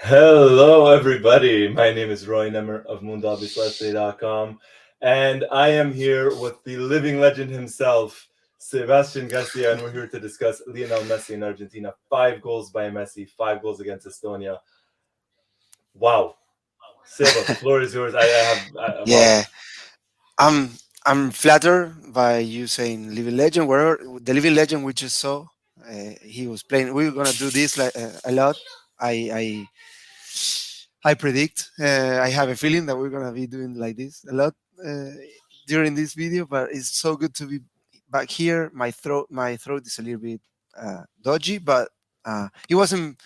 Hello, everybody. My name is Roy Nemmer of Mundo Albiceleste.com, and I am here with the living legend himself, Sebastian Garcia, and we're here to discuss Lionel Messi in Argentina. 5 goals by Messi, 5 goals against Estonia. Wow. Seba, the floor is yours. Wow. Yeah, I'm I'm flattered by you saying living legend. Where the living legend we just saw, he was playing. We were gonna do this like a lot. I I predict. I have a feeling that we're gonna be doing like this a lot uh, during this video. But it's so good to be back here. My throat is a little bit dodgy, but it wasn't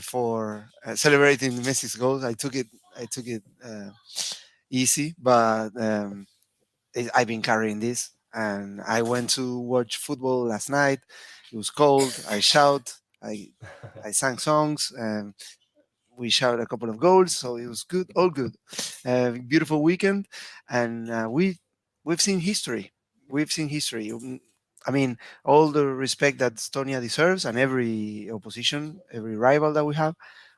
for celebrating Messi's goals. I took it easy, but I've been carrying this. And I went to watch football last night. It was cold. I shout. I sang songs. And we shot a couple of goals, so it was good. All good. Beautiful weekend, and we've seen history. We've seen history. I mean, all the respect that Estonia deserves, and every opposition, every rival that we have.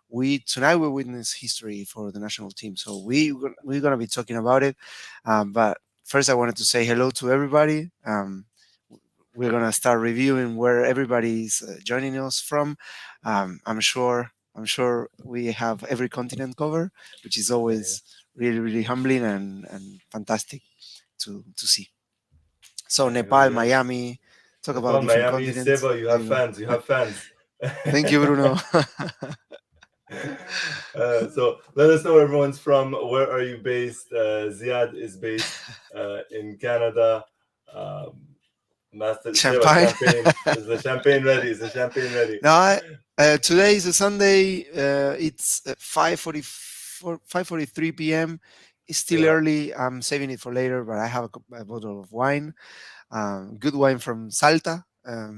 We tonight we witness history for the national team, so we're gonna be talking about it. But first, I wanted to say hello to everybody. We're gonna start reviewing where everybody's joining us from. I'm sure we have every continent covered, which is Yeah. always really really humbling and fantastic to see. So There you go. Nepal, Yes. Miami, talk about Nepal, different Miami, continents. Seba, you There have you go. fans. You have fans. Thank you, Bruno. So let us know where everyone's from. Where are you based? Ziad is based in Canada. Um, Master Seba, Champagne. champagne. Is the champagne ready? Is the champagne ready? Now, today is a Sunday. It's 5:43 p.m. It's still Yeah. early. I'm saving it for later, but I have a bottle of wine. Good wine from Salta, a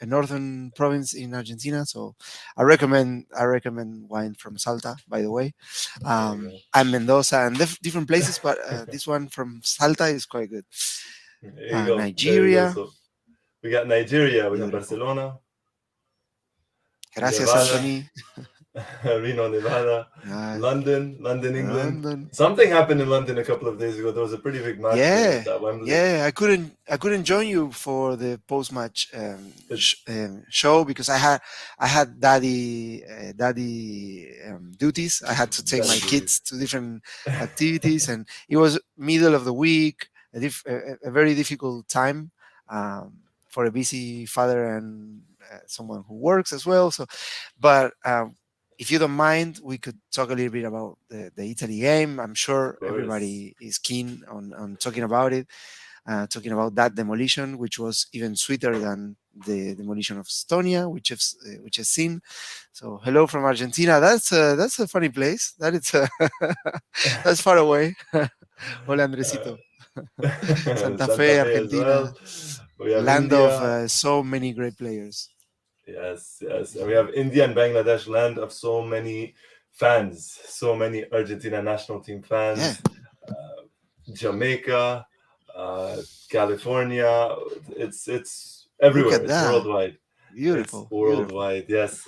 northern province in Argentina. So I recommend wine from Salta. By the way, There you go. and Mendoza and different places, but this one from Salta is quite good. There you go. There you go. Nigeria, So we got Nigeria. We have beautiful. Barcelona, Gracias, Nevada, Anthony. Reno, Nevada, Uh, London, England. London. Something happened in London a couple of days ago. There was a pretty big match there Yeah, at Wembley. yeah. I couldn't join you for the post match It, show because I had daddy duties. I had to take that my is really. kids to different activities, and it was middle of the week, a very difficult time for a busy father and someone who works as well. So, but if you don't mind, we could talk a little bit about the Italy game. I'm Of sure course. everybody is keen on talking about it, talking about that demolition, which was even sweeter than the demolition of Estonia, which has seen. So, hello from Argentina. That's a funny place. That it's that's far away. Hola, Uh, Andresito. Santa Santa Fe, Fe as Argentina, well. We have land of India. so many great players. Yes, yes. And we have India and Bangladesh, land of so many fans, so many Argentina national team Yeah, fans. Jamaica, uh, California. It's look everywhere. at It's that. worldwide. It's Beautiful, beautiful. worldwide. Yes,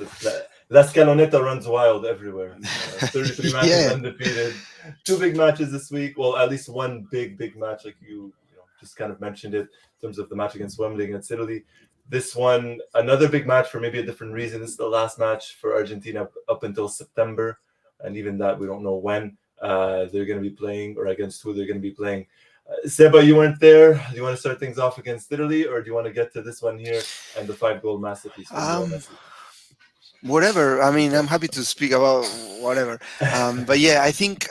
La Scaloneta runs wild everywhere. 33 matches Yeah, undefeated. Two big matches this week. Well, at least one big match, like you know, just kind of mentioned it in terms of the match against Wembley against Italy. This one, another big match for maybe a different reason. This is the last match for Argentina up until September, and even that we don't know when they're going to be playing or against who they're going to be playing. Seba, you weren't there. Do you want to start things off against Italy, or do you want to get to this one here and the 5 goal masterpiece from Leo um, Messi? whatever. I mean, I'm happy to speak about whatever. But yeah, I think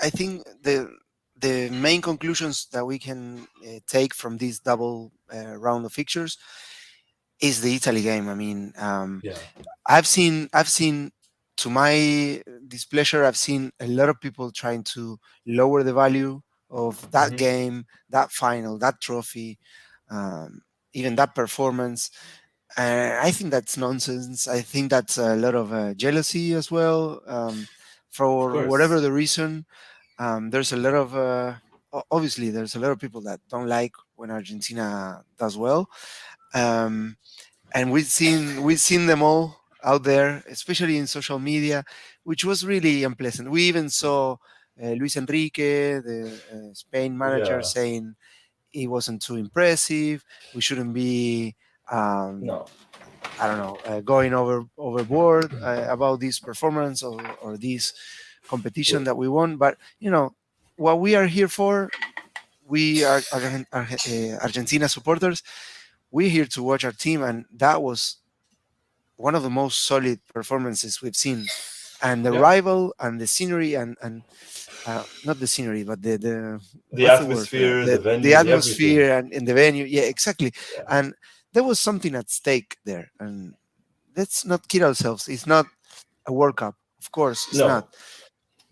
the main conclusions that we can take from this double round of fixtures is the Italy game. I mean, Yeah. I've seen to my displeasure, I've seen a lot of people trying to lower the value of that Hmm. game, that final, that trophy, um, even that performance. I think that's nonsense. I think that's a lot of jealousy as well. Of For whatever course. the reason, there's a lot of obviously there's a lot of people that don't like when Argentina does well. Um, and we've seen them all. out there, especially in social media, which was really unpleasant. We even saw Luis Enrique, the Spain manager, Yeah. saying it wasn't too impressive. We shouldn't be, um, No. I don't know, going overboard about this performance or this competition We're- that we won. But what we are here for, we are Argentina supporters. We're here to watch our team, and that was one of the most solid performances we've seen. And the Yeah. rival and the scenery and not the scenery, but the The what's the word for that? atmosphere, the The venue, the everything. atmosphere and in the venue. Yeah, exactly. Yeah. And there was something at stake there. And let's not kid ourselves. It's not a World Cup, of course, it's not. No.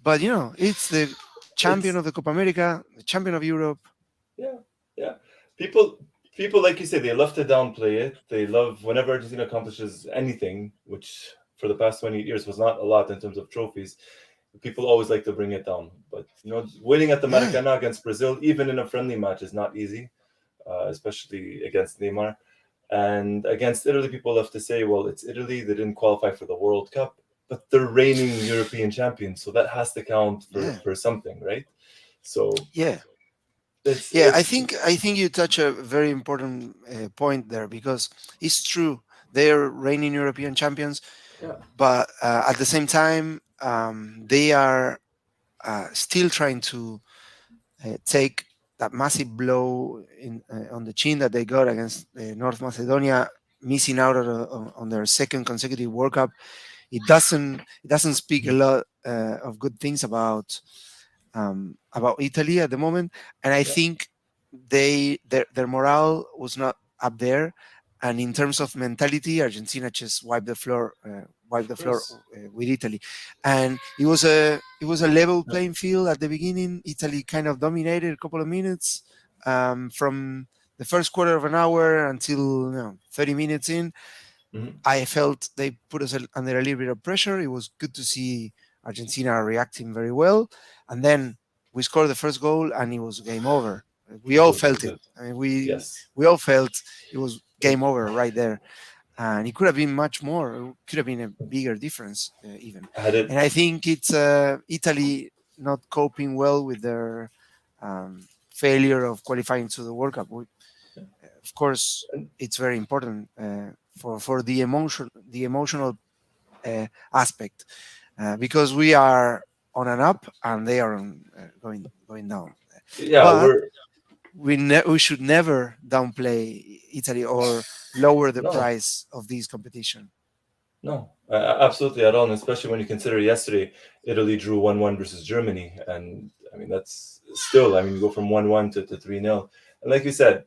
But it's the champion It's of the Copa America, the champion of Europe. yeah, yeah. People, people, like you say, they love to downplay it. They love whenever Argentina accomplishes anything, which for the past 20 years was not a lot in terms of trophies. People always like to bring it down. But winning at the Yeah, Maracana against Brazil, even in a friendly match, is not easy, especially against Neymar. And against Italy, people love to say, "Well, it's Italy; they didn't qualify for the World Cup, but they're reigning European champions, so that has to count yeah, for something, right?" So yeah. Yeah, I it's think I think you touch a very important point there because it's true they're reigning European champions, yeah, but at the same time they are still trying to take that massive blow on the chin that they got against North Macedonia, missing out on their second consecutive World Cup. It doesn't speak a lot of good things about Italy at the moment, and I yeah, think their morale was not up there. And in terms of mentality, Argentina just wiped the of floor course, with Italy, and it was a level playing field at the beginning. Italy kind of dominated a couple of minutes from the first quarter of an hour until 30 minutes in. hmm I felt they put us under a little bit of pressure. It was good to see Argentina reacting very well, and then we scored the first goal, and it was game over. We it all was felt it. the I mean, we yes, we all felt it was it game over right there, and it could have been much more. It could have been a bigger difference even. had And it. I think it's Italy not coping well with their failure of qualifying to the World Cup. Of course, And it's very important for the emotional aspect because we are on an up and they are going down. yeah, But we're we should never downplay Italy or lower the no, price of this competition. no, absolutely at all, and especially when you consider yesterday Italy drew 1-1 versus Germany, and I mean that's still, I mean, you go from 1-1 to 3-0, and like you said,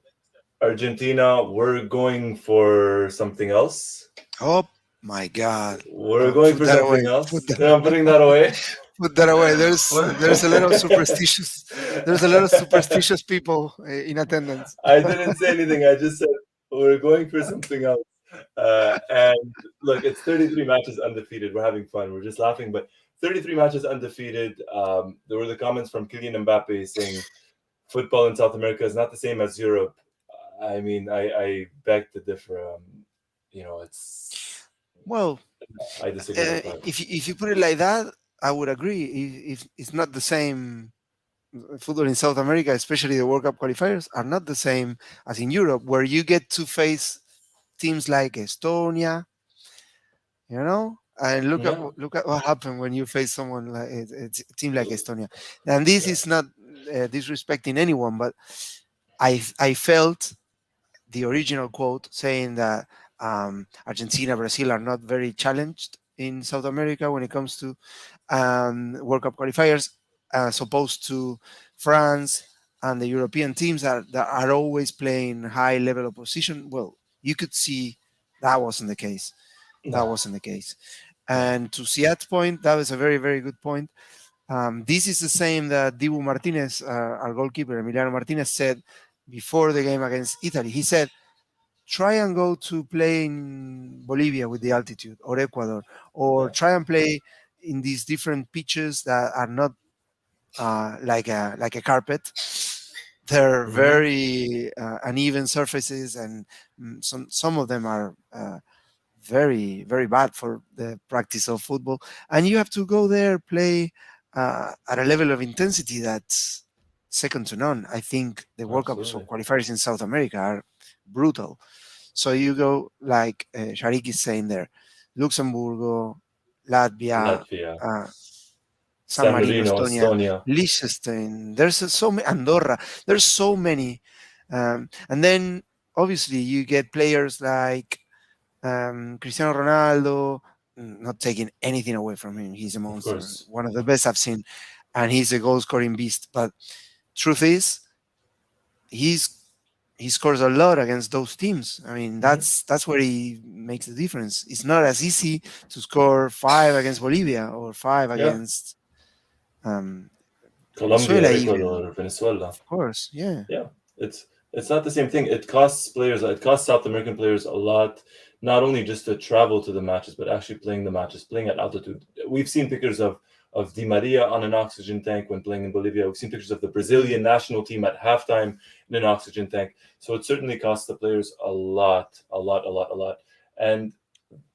Argentina, we're going for something else. Oh my God! We're No, going put for that away. something Put else. that. Yeah, I'm putting that away. Put that away. There's a lot of superstitious. There's a lot of superstitious people in attendance. I didn't say anything. I just said we're going for something else. And look, it's 33 matches undefeated. We're having fun. We're just laughing, but 33 matches undefeated. There were the comments from Kylian Mbappe saying football in South America is not the same as Europe. I mean, I beg to differ. It's Well, I disagree with that. if you put it like that, I would agree. If it's not the same, football in South America, especially the World Cup qualifiers, are not the same as in Europe, where you get to face teams like Estonia, and look at Yeah, look at what happened when you face someone like a team like Estonia. And this yeah, is not disrespecting anyone, but I felt the original quote saying that Argentina, Brazil are not very challenged in South America when it comes to World Cup qualifiers, as opposed to France and the European teams that are always playing high level opposition. Well, you could see that wasn't the case. That no, wasn't the case. no, And to Siad's point, that was a very, very good point. This is the same that Dibu Martinez, our goalkeeper, Emiliano Martinez, said before the game against Italy. He said, try and go to play in Bolivia with the altitude or Ecuador, or yeah, try and play in these different pitches that are not like a carpet. They're hmm very uneven surfaces, and some of them are very bad for the practice of football. And you have to go there, play at a level of intensity that's second to none. I think the World Cup Absolutely. qualifiers in South America are brutal. So you go like Sharik is saying there, Luxembourg, Latvia, Latvia, uh, San San Marino, Marino, Estonia, Estonia. Liechtenstein. There's so many, Andorra. There's so many, and then obviously you get players like Cristiano Ronaldo. Not taking anything away from him, he's a Of monster, course. one of the best I've seen, and he's a goal scoring beast. But truth is, he's he scores a lot against those teams. I mean, Mhm. that's where he makes the difference. It's not as easy to score five against Bolivia or five Yeah. against um, Colombia, Venezuela, even. Ecuador, Venezuela. Of course, yeah, Yeah, it's not the same thing. It costs players, it costs South American players a lot, not only just to travel to the matches, but actually playing the matches, playing at altitude. We've seen pictures of Di Maria on an oxygen tank when playing in Bolivia. We've seen pictures of the Brazilian national team at halftime in an oxygen tank. So it certainly costs the players a lot, a lot, a lot, a lot. And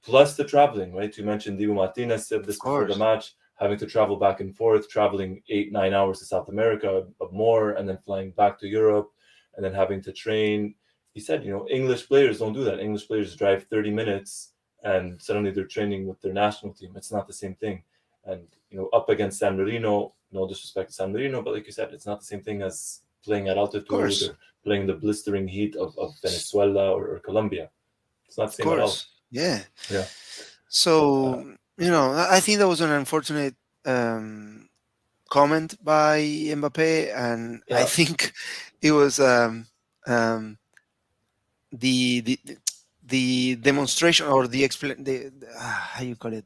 plus the traveling, right? You mentioned Diego Martinez said of this before the course, match, having to travel back and forth, traveling 8, 9 hours to South America or more, and then flying back to Europe, and then having to train. He said, English players don't do that. English players drive 30 minutes and suddenly they're training with their national team. It's not the same thing. And, up against San Marino, no disrespect to San Marino, but like you said, it's not the same thing as playing at of altitude course, or playing in the blistering heat of Venezuela or Colombia. It's not the of same at all. course, yeah. Yeah. Uh, So I think that was an unfortunate um, comment by Mbappe, and I yeah. think it was um, the the the demonstration or the explain how you call it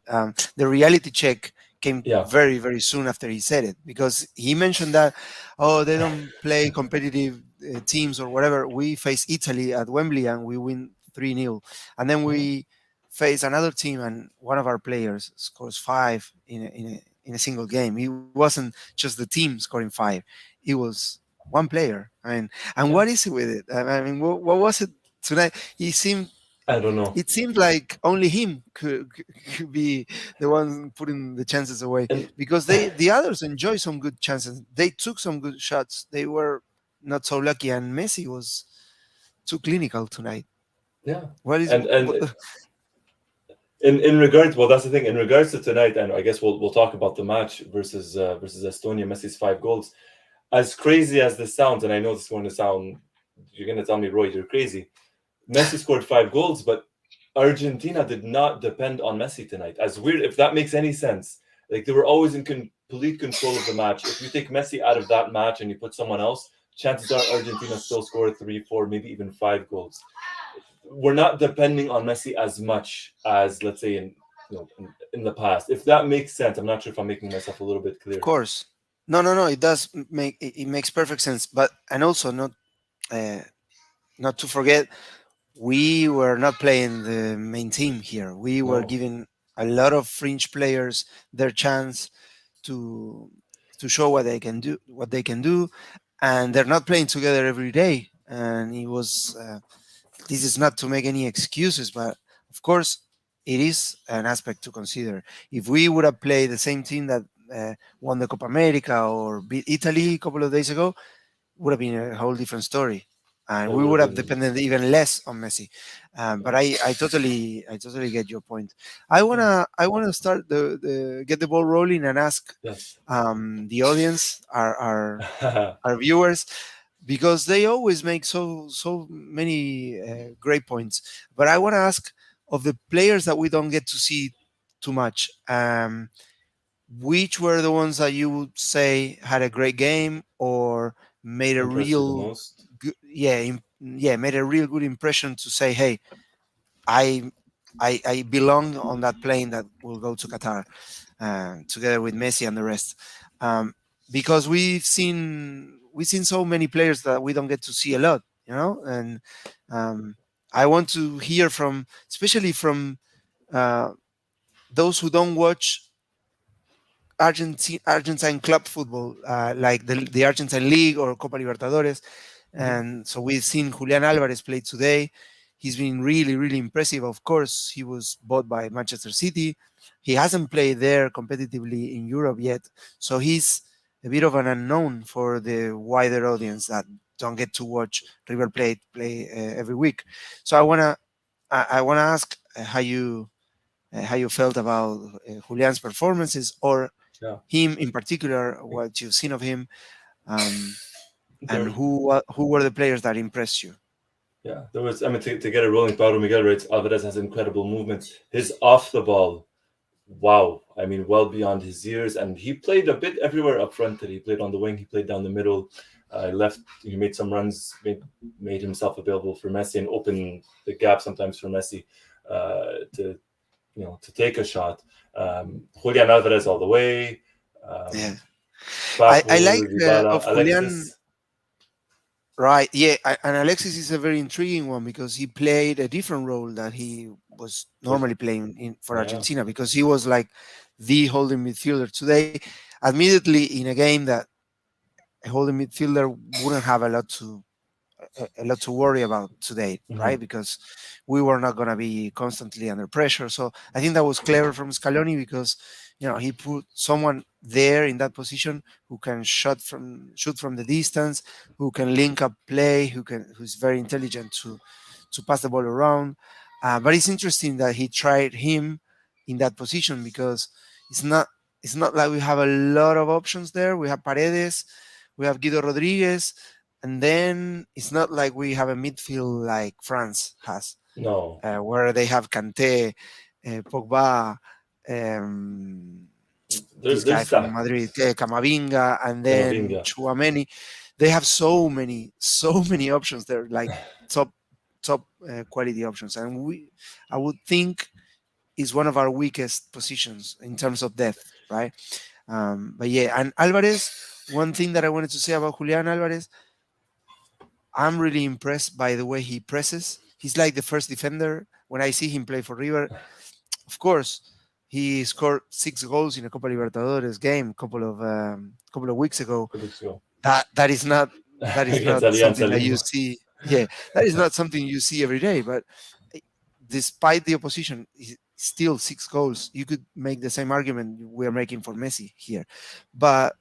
the reality check came Yeah. very soon after he said it, because he mentioned that, oh, they don't play competitive teams or whatever. We face Italy at Wembley and we win 3-0, and then Mhm. we face another team and one of our players scores five in a single game. It wasn't just the team scoring five, it was one player. I mean, and Yeah. what is it with it? I mean, what was it tonight? He seemed I don't know. it seemed like only him could be the one putting the chances away, And because the others enjoy some good chances. They took some good shots. They were not so lucky, and Messi was too clinical tonight. yeah. What is And what the, in regards, well, that's the thing. In regards to tonight, and I guess we'll talk about the match versus Estonia, Messi's 5 goals. As crazy as this sounds, and I know this is going to sound, you're going to tell me, Roy, you're crazy. Messi scored 5 goals, but Argentina did not depend on Messi tonight. As weird, if that makes any sense. Like they were always in complete control of the match. If you take Messi out of that match and you put someone else, chances are Argentina still score 3, 4, maybe even 5 goals. We're not depending on Messi as much as, let's say, in the past. If that makes sense, I'm not sure if I'm making myself a little bit of clear. course, no, it does make it makes perfect sense. But and also uh, not to forget, we were not playing the main team here. We were No, giving a lot of fringe players their chance to show what they can do, and they're not playing together every day. And it was this is not to make any excuses, but of course it is an aspect to consider. If we would have played the same team that won the Copa America or beat Italy a couple of days ago, would have been a whole different story, and it we would have would have been. depended even less on Messi. But Yeah. I totally get your point. I wanna start the get the ball rolling and ask Yes. the audience, our viewers, because they always make so many great points. But I want to ask, of the players that we don't get to see too much. Which were the ones that you would say had a great game or made a Impressed you the real most? good, made a real good impression to say, hey, I I belong on that plane that will go to Qatar together with Messi and the rest. Um, because we've seen so many players that we don't get to see a lot, and um, I want to hear from, especially from uh, those who don't watch Argentine club football, like the Argentine League or Copa Libertadores. Mhm. And so we've seen Julian Alvarez play today. He's been really, really impressive. Of course, he was bought by Manchester City. He hasn't played there competitively in Europe yet, so he's a bit of an unknown for the wider audience that don't get to watch River Plate play every week. So I wanna ask how you felt about Julian's performances, or Yeah. him in particular, what you've seen of him, um, and There, who were the players that impressed you. yeah, there was. I mean, to get a rolling, Paulo Miguel writes Alvarez has incredible movement. His off the ball, wow. I mean, well beyond his years, and he played a bit everywhere up front. He played on the wing. He played down the middle. Left. He made some runs. Made himself available for Messi and opened the gap sometimes for Messi to to take a shot. Julian Alvarez all the way. Yeah, Um, I like Papu, Dybala, of Julian. Alexis. Right, yeah, and Alexis is a very intriguing one because he played a different role that he was Was normally playing for yeah. Argentina, because he was like the holding midfielder today. Admittedly, in a game that a holding midfielder wouldn't have a lot to worry about today, Hmm. right? Because we were not going to be constantly under pressure. So I think that was clever from Scaloni, because he put someone there in that position who can shoot from the distance, who can link up play, who's very intelligent to pass the ball around. But it's interesting that he tried him in that position, because it's not it's not like we have a lot of options there. We have Paredes, we have Guido Rodriguez, and then it's not like we have a midfield like France has, No, where they have Kante, Pogba, um, this they're guy from stacked. Madrid, Camavinga, and then Camavinga. Chouameni. They have so many options. They're like top quality options, and I would think, is one of our weakest positions in terms of depth, right? But yeah, and Alvarez. One thing that I wanted to say about Julian Alvarez, I'm really impressed by the way he presses. He's like the first defender when I see him play for River. Of course, he scored 6 goals in a Copa Libertadores game couple of weeks ago. Two weeks ago That is against not Alianza something that you Lima. see. Yeah, that is not something you see every day. But eh, despite the opposition, still 6 goals. You could make the same argument we are making for Messi here, but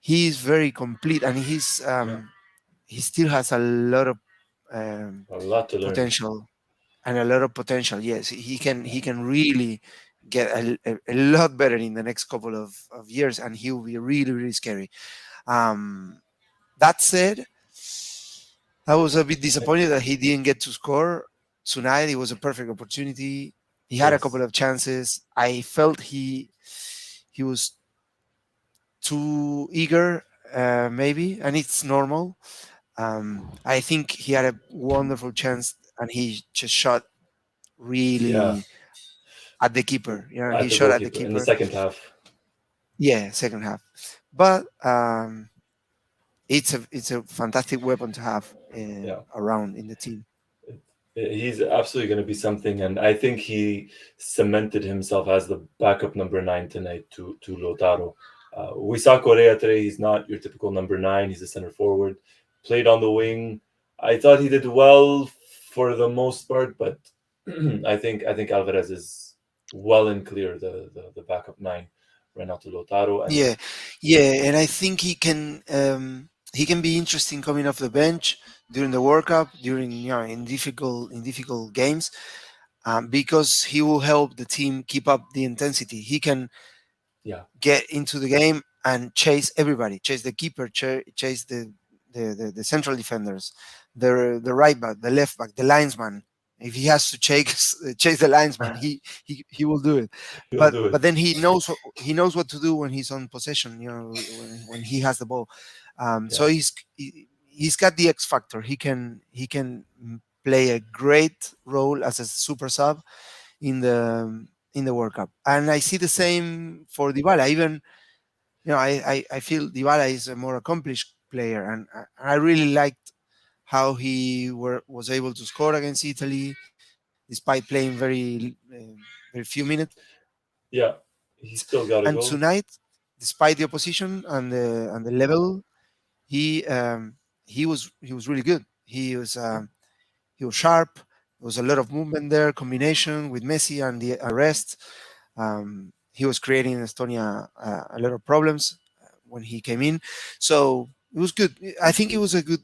he's very complete, and Yeah, he still has a lot of um, a lot to learn. potential, and a lot of potential. Yes, he can really get a lot better in the next couple of years, and he will be really, really scary. Um, that said, I was a bit disappointed that he didn't get to score tonight. It was a perfect opportunity. He had a couple Yes. of chances. I felt he was too eager, maybe, and it's normal. I think he had a wonderful chance, and he just shot Yeah, really at the keeper. He at the shot at the goalkeeper in the keeper. second half. Yeah, second half. But it's a fantastic weapon to have Yeah. around in the team. He's absolutely going to be something, and I think he cemented himself as the backup number nine tonight to Lautaro. We saw Correa today. He's not your typical number nine. He's a center forward. Played on the wing. I thought he did well for the most part, but I think Alvarez is well and clear the backup nine right now to Lautaro, and Yeah, yeah, and I think he can be interesting coming off the bench during the World Cup, during in difficult games, because he will help the team keep up the intensity. He can yeah, get into the game and chase everybody, chase the keeper, chase the central defenders, the right back, the left back, the linesman. If he has to chase the linesman, he will do it. he'll do it. But then he knows what to do when he's on possession. When he has the ball. Yeah, So he's got the X factor. He can play a great role as a super sub in the World Cup. And I see the yeah, same for Dybala. Even I feel Dybala is a more accomplished player, and I really liked how was able to score against Italy, despite playing very few minutes. yeah. And He tonight, still got a goal. despite the opposition and the level, he he was really good. He was sharp. There was a lot of movement there, combination with Messi and the arrest. He was creating in Estonia a lot of problems when he came in. So it was good. I think it was a good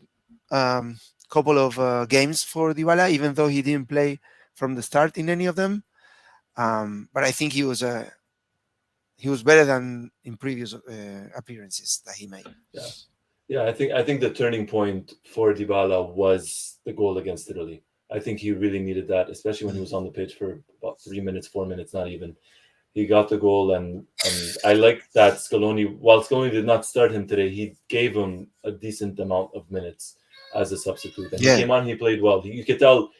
um, couple of games for Dybala, even though he didn't play from the start in any of them. But I think he was better than in previous appearances that he made. Yeah. Yeah, I think the turning point for Dybala was the goal against Italy. I think he really needed that, especially when he was on the pitch for about 3 minutes, 4 minutes, not even. He got the goal, and I like that Scaloni. While Scaloni did not start him today, he gave him a decent amount of minutes as a substitute, and he Yeah, came on. He played well. You could tell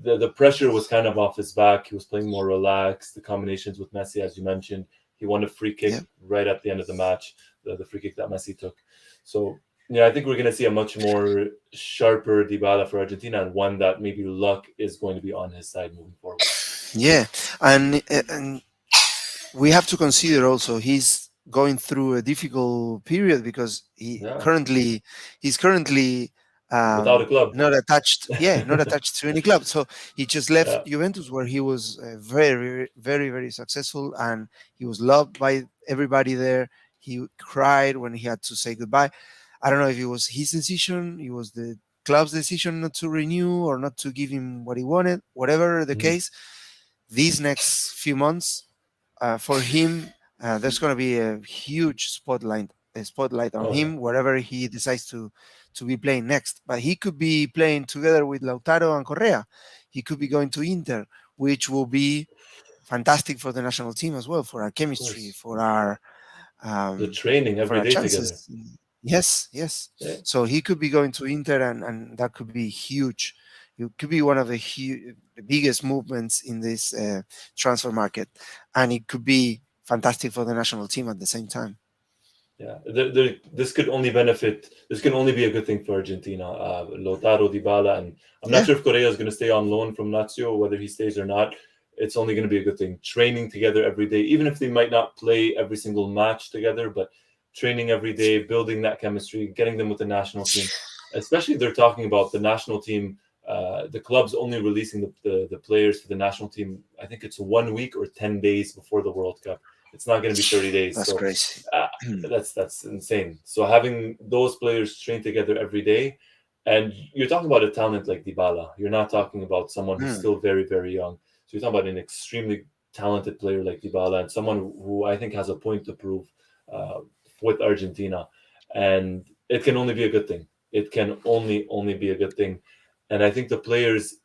the pressure was kind of off his back. He was playing more relaxed. The combinations with Messi, as you mentioned, he won a free yeah, kick right at the end of the match. The free kick that Messi took. So yeah, I think we're going to see a much more sharper Dybala for Argentina, and one that maybe luck is going to be on his side moving forward. yeah, and we have to consider also he's going through a difficult period because Yeah, he's currently without a club. not attached, yeah, not attached to any club. So he just left Yeah. Juventus, where he was very successful, and he was loved by everybody there. He cried when he had to say goodbye. I don't know if it was his decision, it was the club's decision not to renew or not to give him what he wanted, whatever the Mhm. case. These next few months for him, there's going to be a spotlight on Oh yeah. him wherever he decides to be playing next. But he could be playing together with Lautaro and Correa. He could be going to Inter, which will be fantastic for the national team as well, for our Of chemistry, course. The um, training for every our day together. chances. Yes, yes. Yeah. So he could be going to Inter, and that could be huge. It could be one of the biggest movements in this transfer market, and it could be fantastic for the national team at the same time. Yeah, this could only benefit. This can only be a good thing for Argentina. Lautaro, Dybala, and I'm not Yeah, sure if Correa is going to stay on loan from Lazio, whether he stays or not. It's only going to be a good thing. Training together every day, even if they might not play every single match together, but training every day, building that chemistry, getting them with the national team. Especially, they're talking about the national team. The club's only releasing the players for the national team. I think it's 1 week or 10 days before the World Cup. It's not going to be 30 days. that's So crazy. uh, that's insane. So having those players train together every day, and you're talking about a talent like Dybala. You're not talking about someone who's Mm, still very very young. So you're talking about an extremely talented player like Dybala, and someone who I think has a point to prove uh, with Argentina, and it can only be a good thing. It can only be a good thing, and I think the players,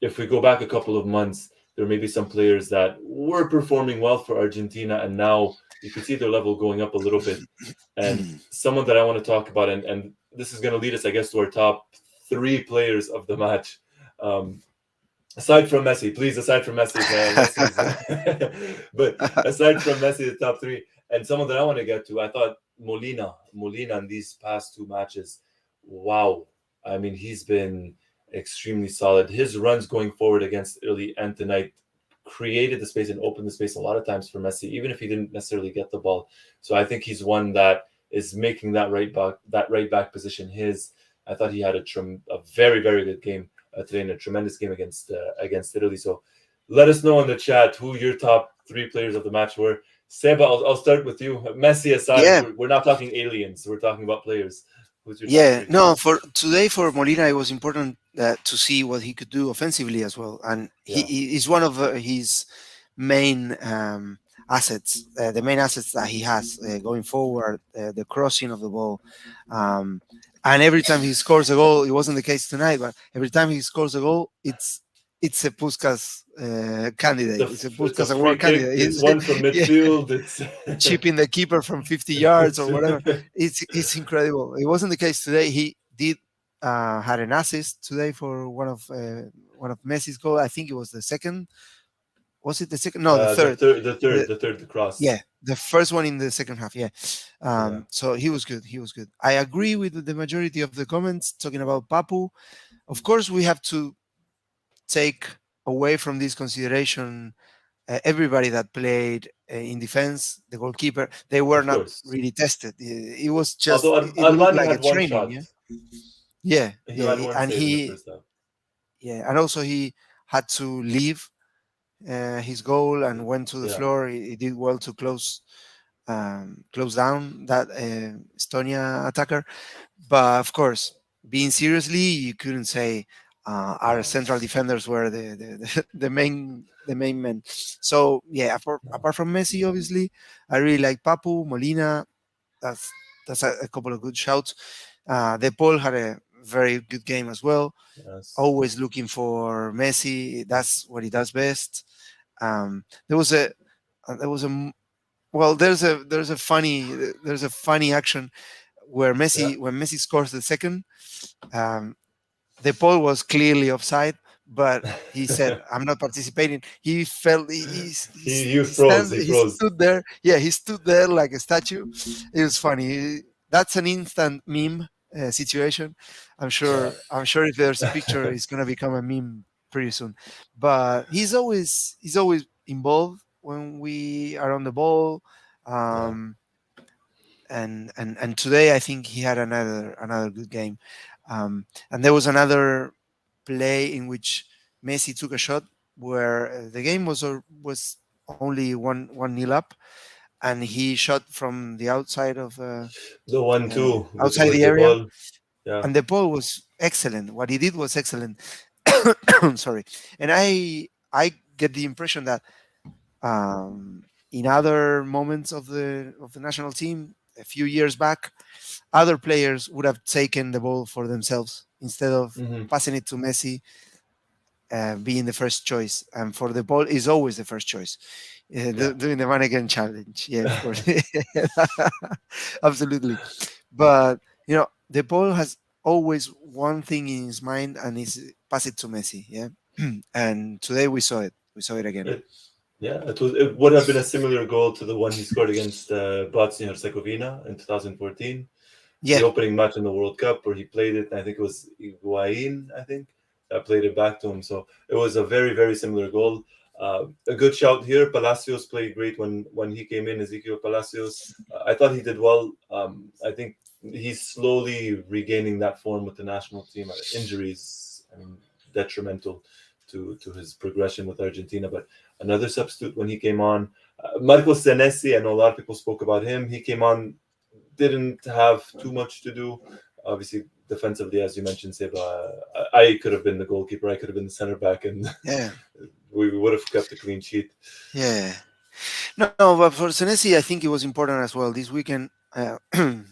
if we go back a couple of months, there may be some players that were performing well for Argentina, and now you can see their level going up a little bit. And someone that I want to talk about, and this is going to lead us, I guess, to our top three players of the match. Um, aside from Messi, please, aside from Messi, Messi's, but aside from Messi, the top three, and someone that I want to get to, I thought Molina in these past two matches, wow. I mean, he's been extremely solid. His runs going forward against Italy and tonight created the space and opened the space a lot of times for Messi, even if he didn't necessarily get the ball. So I think he's one that is making that right back position his. I thought he had a very very good game today in a tremendous game against Italy. So let us know in the chat who your top three players of the match were. Seba, I'll start with you. Messi aside, yeah, we're not talking aliens. We're talking about players. Who's your top yeah. three? No, for today for Molina, it was important to see what he could do offensively as well, and Yeah, he is one of his main assets, the main assets that he has going forward, the crossing of the ball. Um, and every time he scores a goal, it wasn't the case tonight, but every time he scores a goal, it's a Puskas candidate. It's a it's a Puskas free award kick. candidate. It's one from Yeah, midfield. It's chipping the keeper from 50 yards it's or whatever. It's incredible. It wasn't the case today. He did had an assist today for one of Messi's goal. I think it was the second. Was it the second? No, the the third. third, the third, The the third, the cross. Yeah, the first one in the second half. Yeah. Yeah, So he was good. He was good. I agree with the majority of the comments talking about Papu. Of course, we have to take away from this consideration everybody that played in defense, the goalkeeper. They were of not course. really tested. It was just. Although It looked Armani like a had one training. shot. Yeah. Yeah. He Yeah. had one And save in the he. first half. Yeah. And also he. had to leave his goal and went to the Yeah. floor. He did well to close down that Estonia attacker. But of course, being seriously, you couldn't say our No. central defenders were the main men. So yeah, No. apart from Messi, obviously, I really like Papu Molina. That's that's a couple of good shouts. De Paul had a very good game as well. Yes. Always looking for Messi. That's what he does best. There was a there was a m- well there's a funny action where Yeah. Messi when Messi scores the second. Um, the ball was clearly offside, but he said, "I'm not participating." He felt He froze. He he froze. stood there. Yeah, he stood there like a statue. It was funny. That's an instant meme situation. Yeah. I'm sure if there's a picture, it's gonna become a meme pretty soon. But he's always involved when we are on the ball. Yeah. Um, and today I think he had another good game. And there was another play in which Messi took a shot where the game was only one nil up, and he shot from the outside of The 1-2 outside with the the area, ball. Yeah. and the ball was excellent. What he did was excellent. Sorry, and I get the impression that in other moments of the national team a few years back, other players would have taken the ball for themselves instead of Hmm. passing it to Messi, being the first choice. And for the ball is always the first choice. Yeah. Doing the mannequin challenge, yeah, of course, absolutely. But the ball has always one thing in his mind, and is pass it to Messi. Yeah, and today we saw it. We saw it again. It, yeah. It would have been a similar goal to the one he scored against Bosnia Herzegovina in 2014, the Yeah, opening match in the World Cup where he played it. I think it was Higuain, I think, that played it back to him. So it was a very, very similar goal. A good shout here. Palacios played great when he came in. Ezekiel Palacios, I thought he did well. I think he's slowly regaining that form with the national team. Injuries, I mean, detrimental to his progression with Argentina. But another substitute when he came on, Marco Senesi. I know a lot of people spoke about him. He came on, didn't have too much to do. Obviously, defensively, as you mentioned, Seba, I could have been the goalkeeper. I could have been the center back, and yeah, we would have kept a clean sheet. yeah. No, but for Senesi, I think it was important as well. This weekend,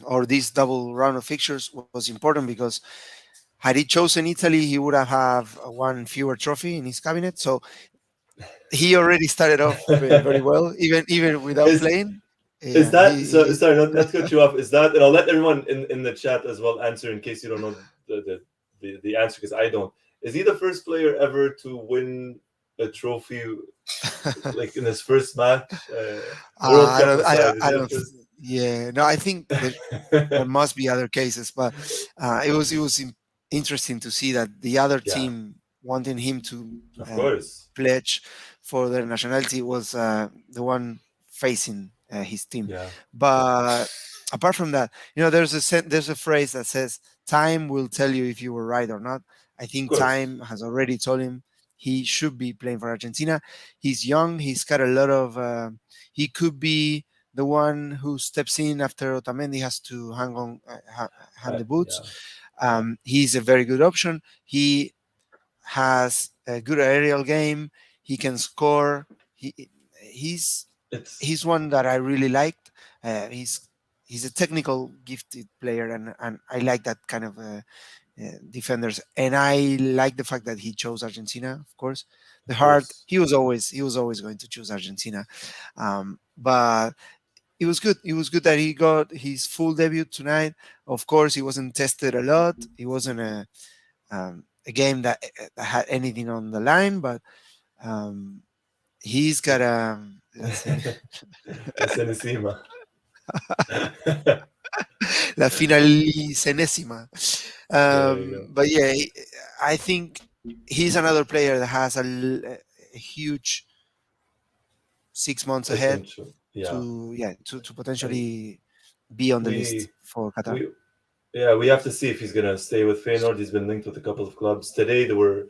or this double round of fixtures was important because had he chosen Italy, he would have one fewer trophy in his cabinet. So he already started off very well, even without is playing. is Yeah, that so? he Sorry, not to cut you off. Is that, and I'll let everyone in the chat as well answer in case you don't know the answer, because I don't. Is he the first player ever to win a trophy like in his first match? World I Cup don't, aside, is I he the don't. first? Yeah, no, I think there must be other cases, but it was interesting to see that the other Yeah, team wanting him to of uh, course, pledge for their nationality was the one facing his team. yeah, But apart from that, there's a phrase that says, "Time will tell you if you were right or not." I of think course, time has already told him he should be playing for Argentina. He's young. He's got a lot of. He could be the one who steps in after Otamendi has to hang the boots. yeah. He's a very good option. He has a good aerial game. He can score. He's It's he's one that I really liked. He's a technical gifted player, and I like that kind of defenders. And I like the fact that he chose Argentina. Of course, the of heart course. he was always going to choose Argentina. But it was good. It was good that he got his full debut tonight. Of course, he wasn't tested a lot. It wasn't a game that had anything on the line, but um, he's got a let's see, Encima. la finalicenésima. There you go. But yeah, I think he's another player that has a huge 6 months ahead Potential. Yeah. to And potentially be on the list we for Qatar. we yeah, we have to see if he's gonna stay with Feyenoord. He's been linked with a couple of clubs. Today there were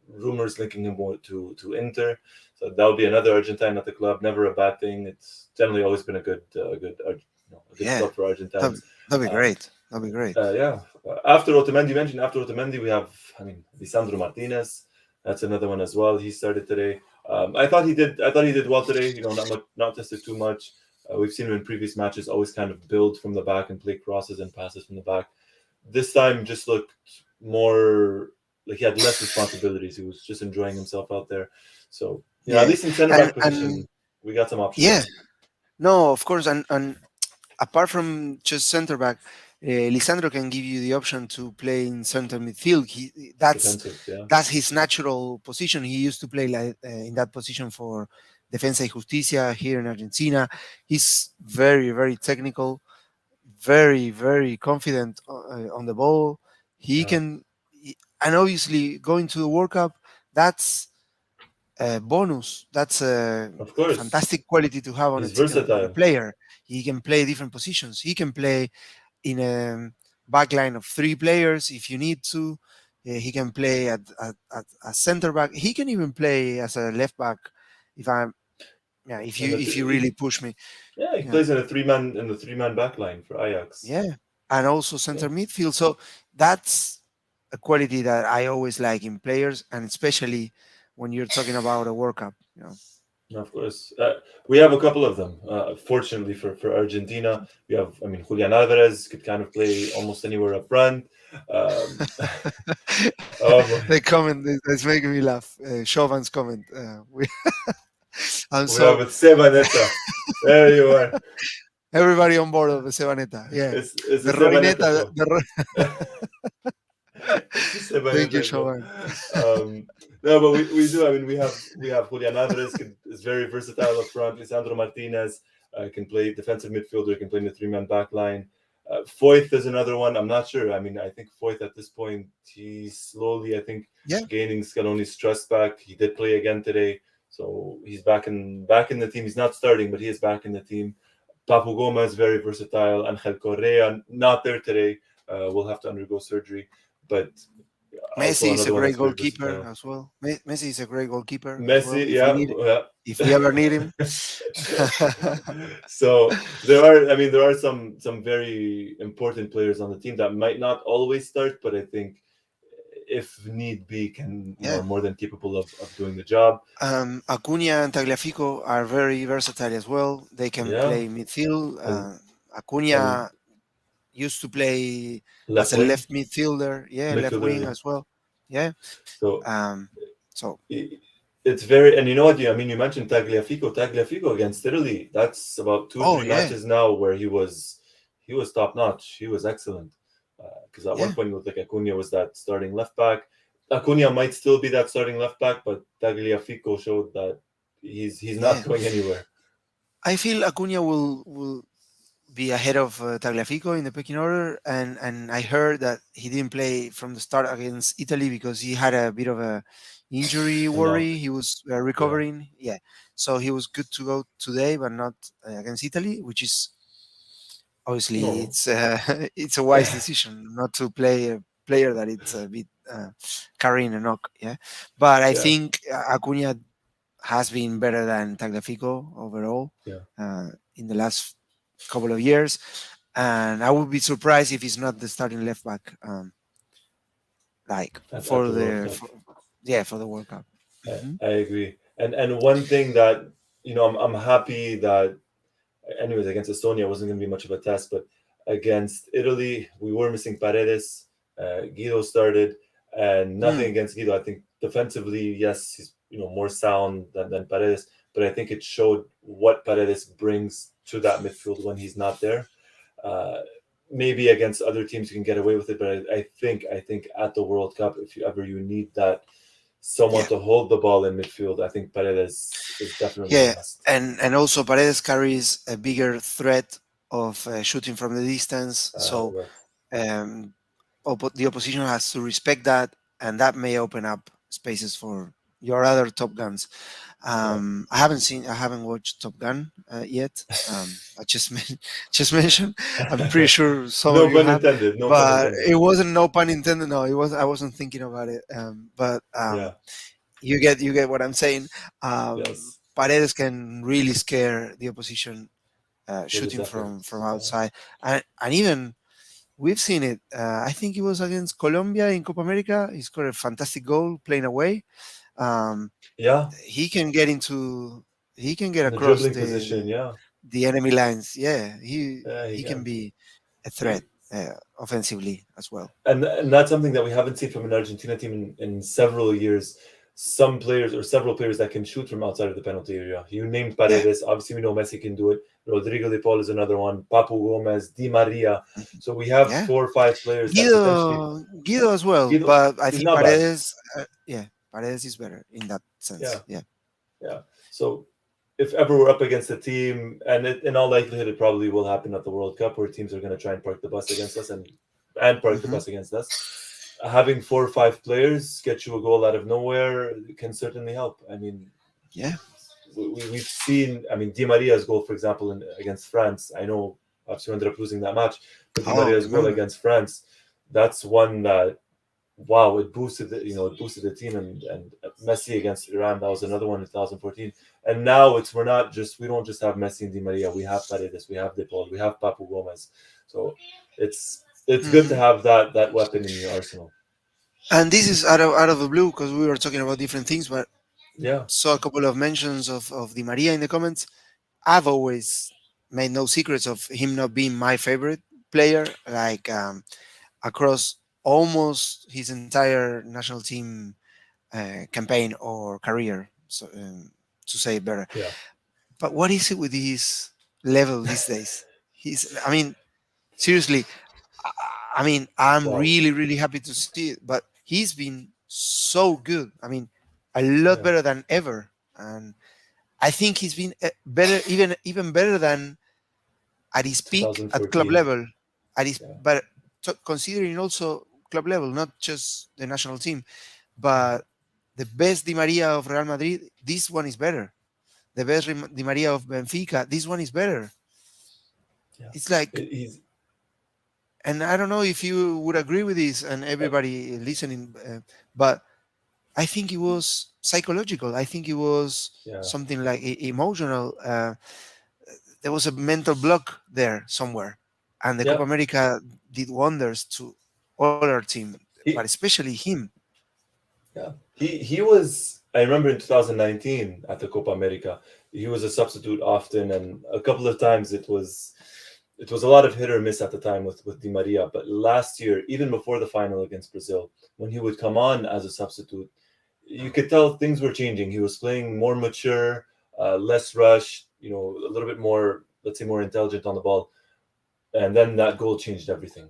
rumors linking him more to Inter. So that would be another Argentine at the club. Never a bad thing. It's generally always been a a good Yeah, club for that'd, Argentines. that'd be Um, great. That'd be great. yeah. After Otamendi, you mentioned after Otamendi, we have, I mean, Lisandro Martinez. That's another one as well. He started today. I thought he did. I thought he did well today. You know, not tested too much. We've seen him in previous matches always kind of build from the back and play crosses and passes from the back. This time just looked more like he had less responsibilities. He was just enjoying himself out there. So you know, at Yeah, least in center back and position, we got some yeah, options. no, of course, and apart from just center back, Lisandro can give you the option to play in center midfield. Defensive, yeah, That's his natural position. He used to play like in that position for Defensa y Justicia here in Argentina. He's very technical, very confident on the ball. He yeah. can, and obviously going to the World Cup, that's a bonus. That's a Of course, fantastic quality to have he's on a versatile. player. He can play different positions. He can play in a back line of three players if you need to. He can play at a center back. He can even play as a left back if I'm yeah And if you really push me. yeah, he Yeah, plays in a three man back line for Ajax. yeah, and also Yeah, center midfield. So that's a quality that I always like in players, and especially when you're talking about a World Cup. You know. of course. We have a couple of them. Fortunately for Argentina, we have. I mean, Julian Alvarez could kind of play almost anywhere up front. Um, oh boy, The comment is making me laugh. Chauvin's comment. I'm we have so with Sebaneta. There you are. everybody on board of the Sebaneta. Yeah, It's the the Sebaneta Roineta. show. It's the Thank you, Sebaneta show. Chauvin. No, but we do. I mean, we have Julian Alvarez is very versatile up front. Lisandro Martinez can play defensive midfielder, can play in the three-man back line. Foyth is another one. I'm not sure. I mean, I think Foyth at this point he's slowly, I think, Yeah, gaining Scaloni's trust back. He did play again today, so he's back in the team. He's not starting, but he is back in the team. Papu Gomez very versatile. Angel Correa not there today. Will have to undergo surgery, but also Messi is a another one great that's very goalkeeper versatile. as well. Messi is a great goalkeeper as well. Messi, yeah, If we ever need him. so there are some very important players on the team that might not always start, but I think if need be, can are Yeah. more than capable of doing the job. Acuna and Tagliafico are very versatile as well. They can Yeah, play midfield. and and Acuna used to play as left a wing left midfielder. Yeah, left midfielder. wing Yeah. as well. Yeah. So Um, so it's very, and you know what? I mean, you mentioned Tagliafico. Tagliafico against Italy. That's about two, oh three yeah, matches now where he was top notch. He was excellent. Because at one yeah, point, it looked like Acuna was that starting left back. Acuna might still be that starting left back, but Tagliafico showed that he's not yeah. going anywhere. I feel Acuna will be ahead of Tagliafico in the pecking order, and I heard that he didn't play from the start against Italy because he had a bit of a injury A knock. worry. He was Yeah. recovering. Yeah, so he was good to go today, but not against Italy, which is obviously No. it's it's a wise decision not to play a player that it's a bit carrying a knock. Yeah, but I Yeah. think Acuna has been better than Tagliafico overall Yeah. uh, in the last couple of years, and I would be surprised if he's not the starting left back, like At the World Cup. yeah, for the World Cup. I, Hmm. I agree. And one thing that I'm happy that anyways, against Estonia wasn't going to be much of a test, but against Italy, we were missing Paredes. Guido started, and nothing Mm, against Guido. I think defensively, yes, he's more sound than Paredes, but I think it showed what Paredes brings to that midfield when he's not there. Uh, Maybe against other teams you can get away with it, but I think at the World Cup, if you need that someone yeah, to hold the ball in midfield, I think Paredes is definitely a yeah, must. and also Paredes carries a bigger threat of shooting from the distance, so Right. um, the opposition has to respect that, and that may open up spaces for your other Top Guns. Yeah. I haven't watched Top Gun yet. I just just mentioned. I'm pretty sure some of No you pun have, intended. No pun but intended. it wasn't no pun intended. No, it was. I wasn't thinking about it. But Yeah. you get what I'm saying. Yes. Paredes can really scare the opposition With his shooting from efforts. Yeah. outside, and even we've seen it. I think it was against Colombia in Copa America. He scored a fantastic goal playing away. Um, Yeah. he can get into he can get In the across dribbling position. Yeah. the enemy lines. Yeah, Yeah. He he can can. be a threat He offensively as well. and that's something that we haven't seen from an Argentina team in several years. Some players or several players that can shoot from outside of the penalty area. You named Yeah. Paredes. Obviously, we know Messi can do it. Rodrigo De Paul is another one. Papu Gomez, Di Maria. Mhm. So we have Yeah, 4 or 5 players that potentially. Guido as well, Guido, but I he's think not bad. Paredes, yeah, Paredes is better in that Yeah, sense. Yeah. yeah. So if ever we're up against a team, and in all likelihood, it probably will happen at the World Cup, where teams are going to try and park the bus against us and park the Hmm. bus against us. Having 4 or 5 players get you a goal out of nowhere can certainly help. I mean, Yeah. we've seen. I mean, Di Maria's goal, for example, against France. I know obviously we ended up losing that match, but Di Oh, Maria's goal remember? against France, that's one that wow, it boosted it boosted the team and Messi against Iran. That was another one in 2014. And now we don't just have Messi and Di Maria. We have Paredes, we have De Paul, we have Papu Gomez. So it's good to Hmm. have that weapon in your arsenal. And this is out of the blue because we were talking about different things, but Yeah, saw a couple of mentions of Di Maria in the comments. I've always made no secrets of him not being my favorite player. Like across almost his entire national team campaign or career, so to say it better. yeah. But what is it with his level these days? I mean, seriously, I'm Wow. really happy to see it. But he's been so good. I mean, a lot Yeah. better than ever, and I think he's been better, even better than at his peak at club 2014. level. Yeah. But considering also club level, not just the national team, Yeah. but the best Di Maria of Real Madrid, this one is better. The best Di Maria of Benfica, this one is better. Yeah. It's like, He's and I don't know if you would agree with this and uh, everybody listening, but I think it was psychological. I think it was yeah. something like emotional. There was a mental block there somewhere, and the Yeah. Copa America did wonders to all our team, but He especially him. Yeah, he was. I remember in 2019 at the Copa America, he was a substitute often, and a couple of times it was a lot of hit or miss at the time with Di Maria. But last year, even before the final against Brazil, when he would come on as a substitute, you could tell things were changing. He was playing more mature, less rushed, a little bit more, let's say, more intelligent on the ball. And then that goal changed everything.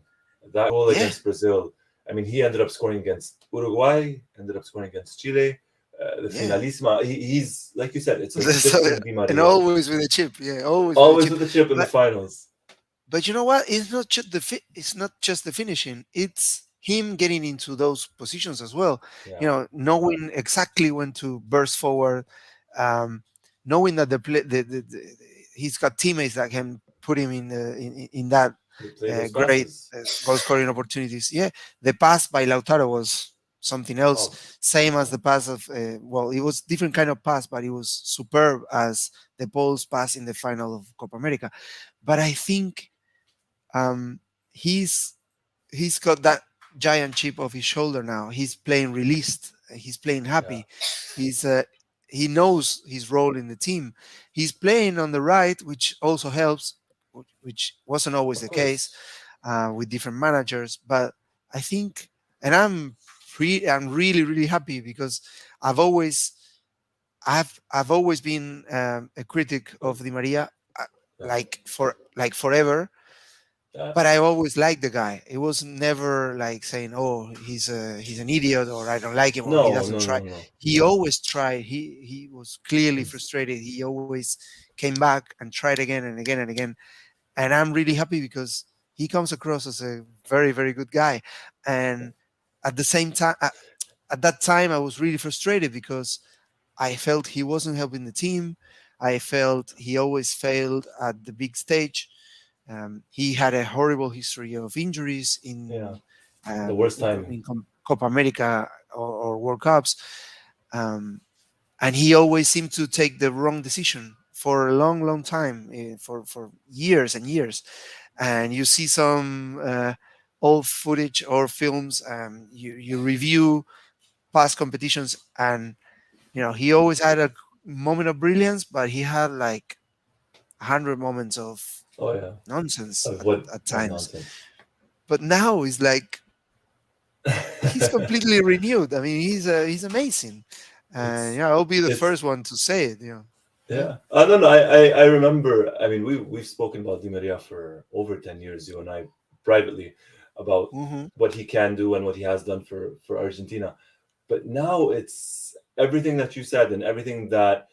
That goal Yeah, against Brazil, I mean, he ended up scoring against Uruguay, ended up scoring against Chile, the yeah. Finalissima. He's, like you said, it's a So, different Di and Maria. always with a chip. Yeah, always with a Always chip. with the chip in the But finals. But you know what? It's not just the finishing. It's him getting into those positions as well. Yeah, Knowing exactly when to burst forward, um, knowing that he's got teammates that can put him in that he played those great passes. goal scoring opportunities. Yeah, the pass by Lautaro was something else. Oh, Same as yeah, the pass of well, it was different kind of pass, but it was superb as the Paul's pass in the final of Copa America. But I think um, he's he's got that giant chip off his shoulder now. He's playing released. He's playing yeah, happy. He's he knows his role in the team. He's playing on the right, which also helps, which wasn't always of the case course. with different managers. But I think, and I'm really happy because I've always I've always been a critic Well, of Di Maria, uh, yeah, like forever, yeah. but I always liked the guy. It was never like saying, "Oh, he's an idiot," or "I don't like him," or "He No, doesn't no, try." no, no. He always tried. He was clearly He's frustrated. He always came back and tried again and again and again. And I'm really happy because he comes across as a very good guy, and at the same time, at that time I was really frustrated because I felt he wasn't helping the team. I felt he always failed at the big stage. He had a horrible history of injuries Yeah, in the worst time. Copa America or World Cups, um, and he always seemed to take the wrong decision for a long, long time, for years and years. And you see some old footage or films, you review past competitions, and he always had a moment of brilliance, but he had like 100 moments of Oh yeah, nonsense of what at of times. nonsense. But now it's like he's completely renewed. I mean, he's amazing. And it's I'll be the it's first one to say it. Yeah. yeah. I don't know. I remember. I mean, we've spoken about Di Maria for over 10 years. You and I privately about Hmm. what he can do and what he has done for Argentina. But now it's everything that you said and everything that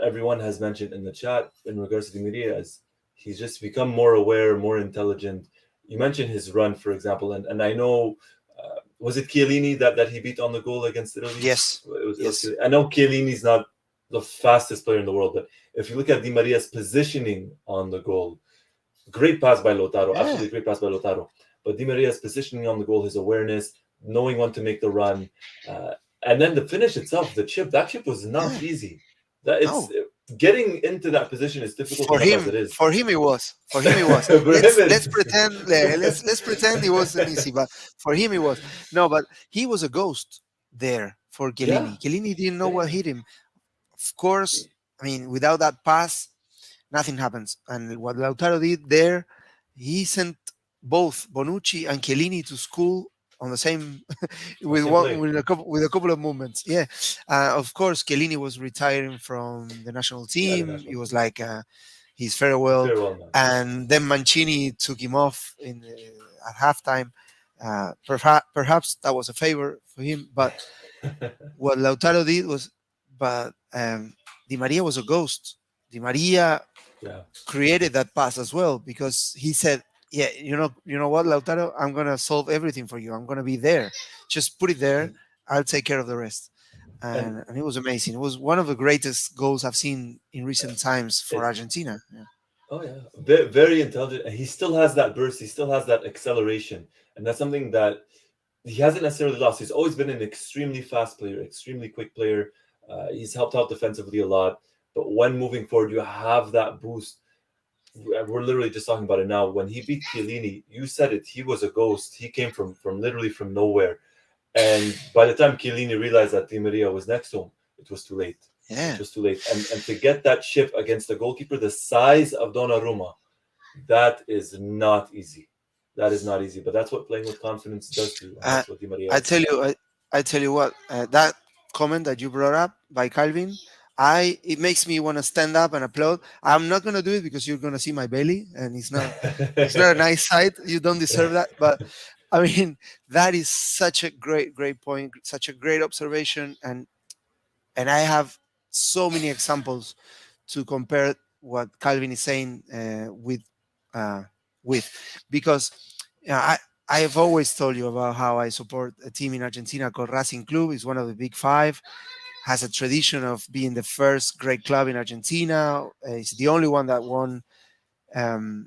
everyone has mentioned in the chat in regards to Di Maria is he's just become more aware, more intelligent. You mentioned his run, for example, and I know. Was it Chiellini that he beat on the goal against Italy? Yes. It was Yes. Chiellini. I know Chiellini's not the fastest player in the world, but if you look at Di Maria's positioning on the goal, great pass by Lautaro, Yeah. absolutely great pass by Lautaro. But Di Maria's positioning on the goal, his awareness, knowing when to make the run, uh, and then the finish itself, the chip, that chip was not Yeah. easy. That it's No. getting into that position is difficult For enough as him, it is. for him it was. For him it was. For him, Let's pretend. Let's pretend it wasn't easy, but for him it was. No, but he was a ghost there for yeah, Chiellini. Chiellini didn't know yeah, what yeah. hit him. Of course, I mean, without that pass, nothing happens. And what Lautaro did there, he sent both Bonucci and Chiellini to school on the same with Same one play. with a couple of movements. Yeah, of course, Chiellini was retiring from the national Yeah, the team. national It was team. like his farewell, Farewell match. and then Mancini took him off at halftime. Perhaps that was a favor for him, but what Lautaro did was, but Di Maria was a ghost. Di Maria yeah. created that pass as well because he said, "Yeah, you know what, Lautaro, I'm gonna solve everything for you. I'm gonna be there. Just put it there. And I'll take care of the rest." and And it was amazing. It was one of the greatest goals I've seen in recent times for it Argentina. Yeah. oh yeah, very intelligent. And he still has that burst. He still has that acceleration, and that's something that he hasn't necessarily lost. He's always been an extremely fast player, extremely quick player. He's helped out defensively a lot. But when moving forward, you have that boost. We're literally just talking about it now. When he beat Chiellini, you said it. He was a ghost. He came from literally from nowhere. And by the time Chiellini realized that Di Maria was next to him, it was too late. It Yeah. was too late. And to get that chip against a goalkeeper the size of Donnarumma, that is not easy. That is not easy. But that's what playing with confidence does to you, and Uh, that's what Di Maria I is. tell you, I tell you what, that comment that you brought up by Calvin, it makes me want to stand up and applaud. I'm not gonna do it because you're gonna see my belly, and it's not a nice sight. You don't deserve that, but I mean, that is such a great, great point, such a great observation, and I have so many examples to compare what Calvin is saying uh, with, because I have always told you about how I support a team in Argentina called Racing Club. It's one of the big five. Has a tradition of being the first great club in Argentina. It's the only one that won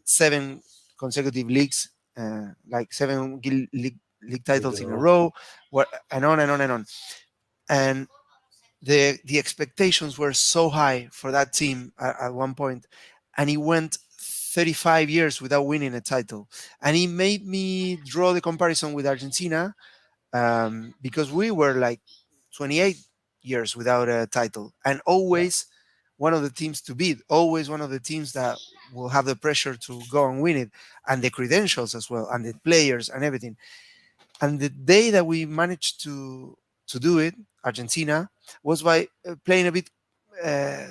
seven consecutive leagues, like seven league Leagues titles in a in a row. row, and on and on and on. And the expectations were so high for that team at one point, and he went 35 years without winning a title. And he made me draw the comparison with Argentina, because we were like 28 years without a title, and Yeah. always one of the teams to beat, always one of the teams that will have the pressure to go and win it, and the credentials as well, and the players and everything. And the day that we managed to do it, Argentina, was by playing uh,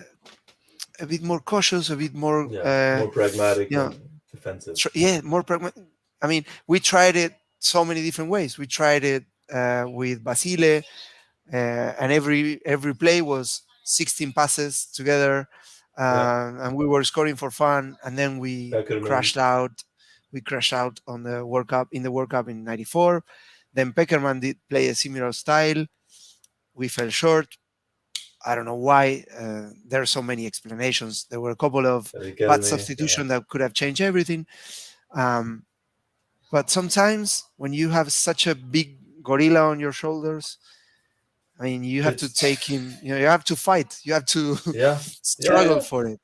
a bit more cautious, a bit more, Yeah. More pragmatic you know, and defensive. yeah, more pragmatic. I mean, we tried it so many different ways. We tried it with Basile, and every play was 16 passes together, Yeah. and we were scoring for fun. And then we Beckerman. crashed out. We crashed out on the World Cup in '94. Then Peckerman did play a similar style. We fell short. I don't know why. There are so many explanations. There were a couple of bad Riquelme, yeah. substitution that could have changed everything. Um, but sometimes when you have such a big gorilla on your shoulders, I mean, you have to It's take him. You have to fight. You have to yeah, yeah, struggle yeah. for it,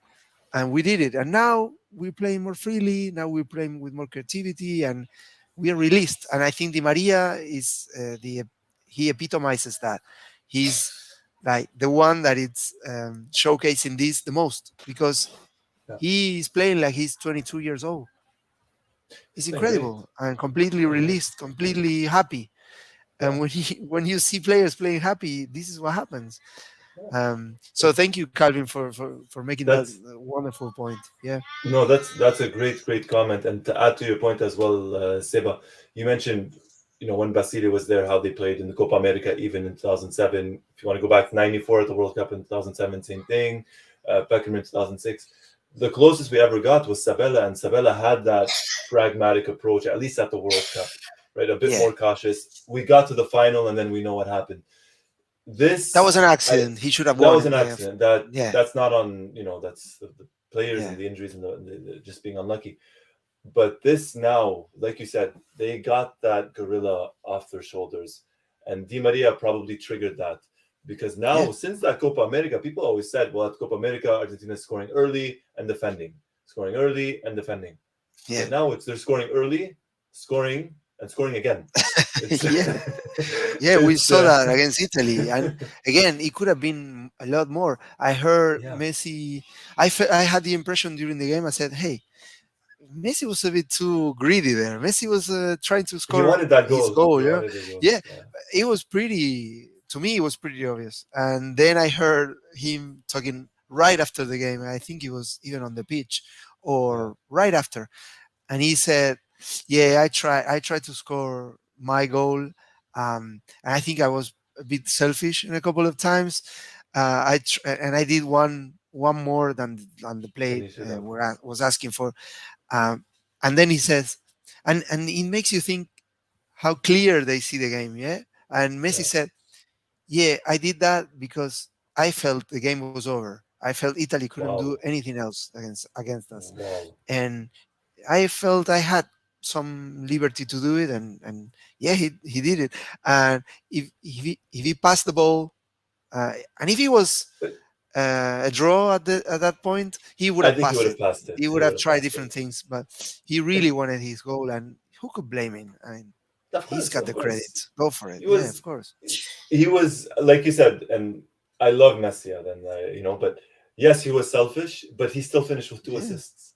and we did it. And now we're playing more freely. Now we're playing with more creativity, and we are released. And I think Di Maria is the he epitomizes that. He's like the one that it's showcasing this the most because Yeah. he is playing like he's 22 years old. He's It's playing great. incredible and completely Playing great. released, completely happy. Yeah. And when you see players playing happy, this is what happens. Yeah. So thank you, Calvin, for making that That's wonderful point. Yeah, no, that's a great comment. And to add to your point as well, Seba, you mentioned, when Basile was there, how they played in the Copa America, even in 2007. If you want to go back to '94 at the World Cup in 2007, same thing. Beckham in 2006. The closest we ever got was Sabella, and Sabella had that pragmatic approach, at least at the World Cup, right? A bit yeah, more cautious. We got to the final, and then we know what happened. that was This, an I accident. He should have that won was it. an Yeah, accident. That's not on, that's the players and yeah, the injuries and the just being unlucky. But this now, like you said, they got that gorilla off their shoulders, and Di Maria probably triggered that because yeah, now since that Copa America, people always said, well, at Copa America, Argentina is scoring early and defending, scoring early and defending. yeah, But now it's they're scoring early, scoring and scoring again. It's yeah. Yeah, we it's saw that against Italy, and again, it could have been a lot more. I heard yeah. Messi. I had the impression during the game. I said, "Hey, Messi was a bit too greedy there. Messi was trying to He score wanted that his goal. goal. He Yeah, wanted the goal. yeah. Yeah, It was pretty. To me, it was pretty obvious. And then I heard him talking right after the game. I think he was even on the pitch yeah. or right after, and he said, "Yeah, I tried to score my goal, and I think I was a bit selfish in a couple of times. And I did one more than the Then play he should have. where I was asking for." Um, and then he says, and it makes you think how clear they see the game, yeah. And Messi Yeah. said, "Yeah, I did that because I felt the game was over. I felt Italy couldn't do Wow. anything else against us, Wow. and I felt I had some liberty to do it, and yeah, he did it. And if he passed the ball, and if he was But a draw at that point, he would I have think he would passed have it. passed it. He He would would have have tried passed it. different things, but he And really wanted his goal, and who could blame him? I mean, of he's course, got of the credit. course, Go for it. he Yeah, of was course. he was like you said, and I love Messi. And but yes, he was selfish, but he still finished with two Yeah. assists.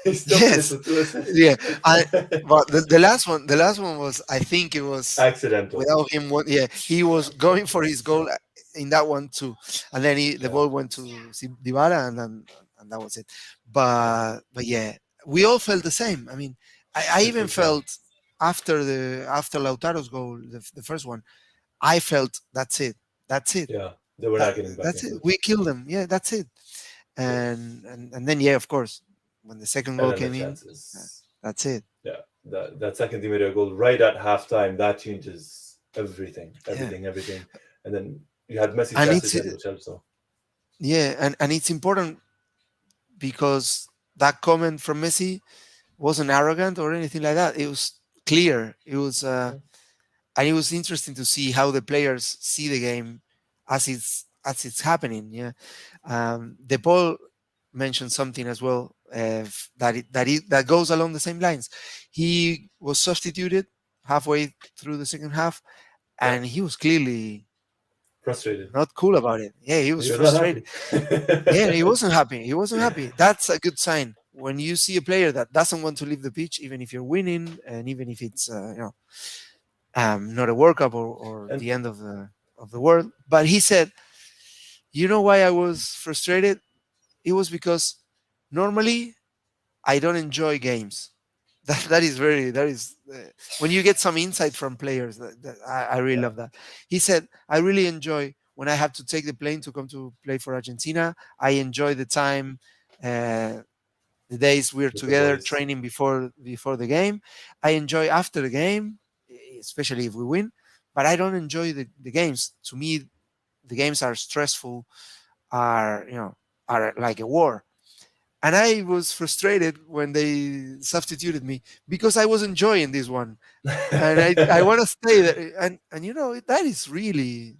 He still finished Yes. with two assists. Yeah. I but the last one was, I think it was Accidental. without him one, yeah, he was going for his goal in that one too. And then the Yeah, ball went to Dybala, and that was it. yeah. But yeah, we all felt the same. I mean, I It even was yeah, felt after Lautaro's goal, the first one, I felt that's it. That's it. yeah. They were That, not getting back that's into it. it. We killed them. Yeah, that's it. Yeah, And then, yeah, of course, when the second and goal then the came in, chances. that's it. Yeah, that second Di Maria goal right at halftime that changes everything, Yeah, everything, everything. And then you had Messi's and chance it's again, which helps. So yeah, and it's important because that comment from Messi wasn't arrogant or anything like that. It was clear. It was yeah, and it was interesting to see how the players see the game as it's happening. Yeah, De Paul mentioned something as well, that goes along the same lines. He was substituted halfway through the second half, yeah, and he was clearly frustrated. not cool about it. Yeah, he was He was not frustrated. happy. Yeah, he wasn't happy. He wasn't happy. That's a good sign when you see a player that doesn't want to leave the pitch, even if you're winning, and even if it's not a World Cup or And the end of the world. But he said, "You know why I was frustrated? It was because normally I don't enjoy games." That is when you get some insight from players. I really yeah, love that. He said, "I really enjoy when I have to take the plane to come to play for Argentina. I enjoy the time, uh, the days we're with the together boys. training before the game. I enjoy after the game. especially if we win. But I don't enjoy the games. To me, the games are stressful, are are like a war. And I was frustrated when they substituted me because I was enjoying this one, and I want to stay there. And that is really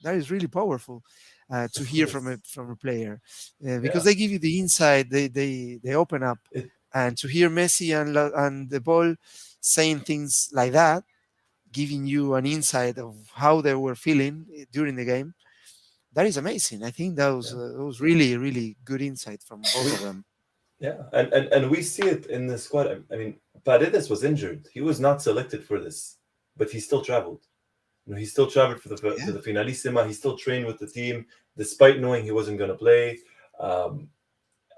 powerful to Of hear from a course. player, because Yeah. they give you the insight. They open up, It, and to hear Messi and the ball saying things like that, giving you an insight of how they were feeling during the game. That is amazing. I think yeah. that was really really good insight from both of We them. yeah, and we see it in the squad. I mean, Paredes was injured. He was not selected for this, but he still traveled. He still traveled for to Yeah, the finalissima. He still trained with the team despite knowing he wasn't going to play. Um,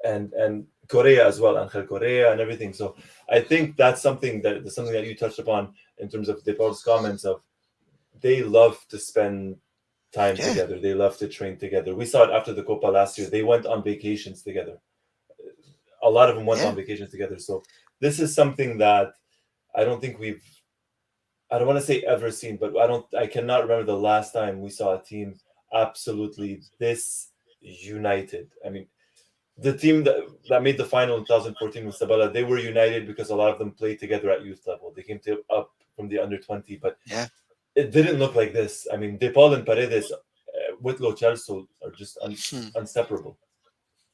and Korea as well, Angel Korea and everything. So I think that's something that you touched upon in terms of De Paul's comments of they love to spend time yeah, together. They love to train together. We saw it after the Copa last year. They went on vacations together. A lot of them went yeah, on vacations together. So this is something that I don't think we've I don't want to say ever seen, but I cannot remember the last time we saw a team absolutely this united. I mean, the team that made the final in 2014 with Sabala, they were united because a lot of them played together at youth level. They came up from the under 20, but yeah, it didn't look like this. I mean, De Paul and Paredes with Lo Celso are just hmm, inseparable.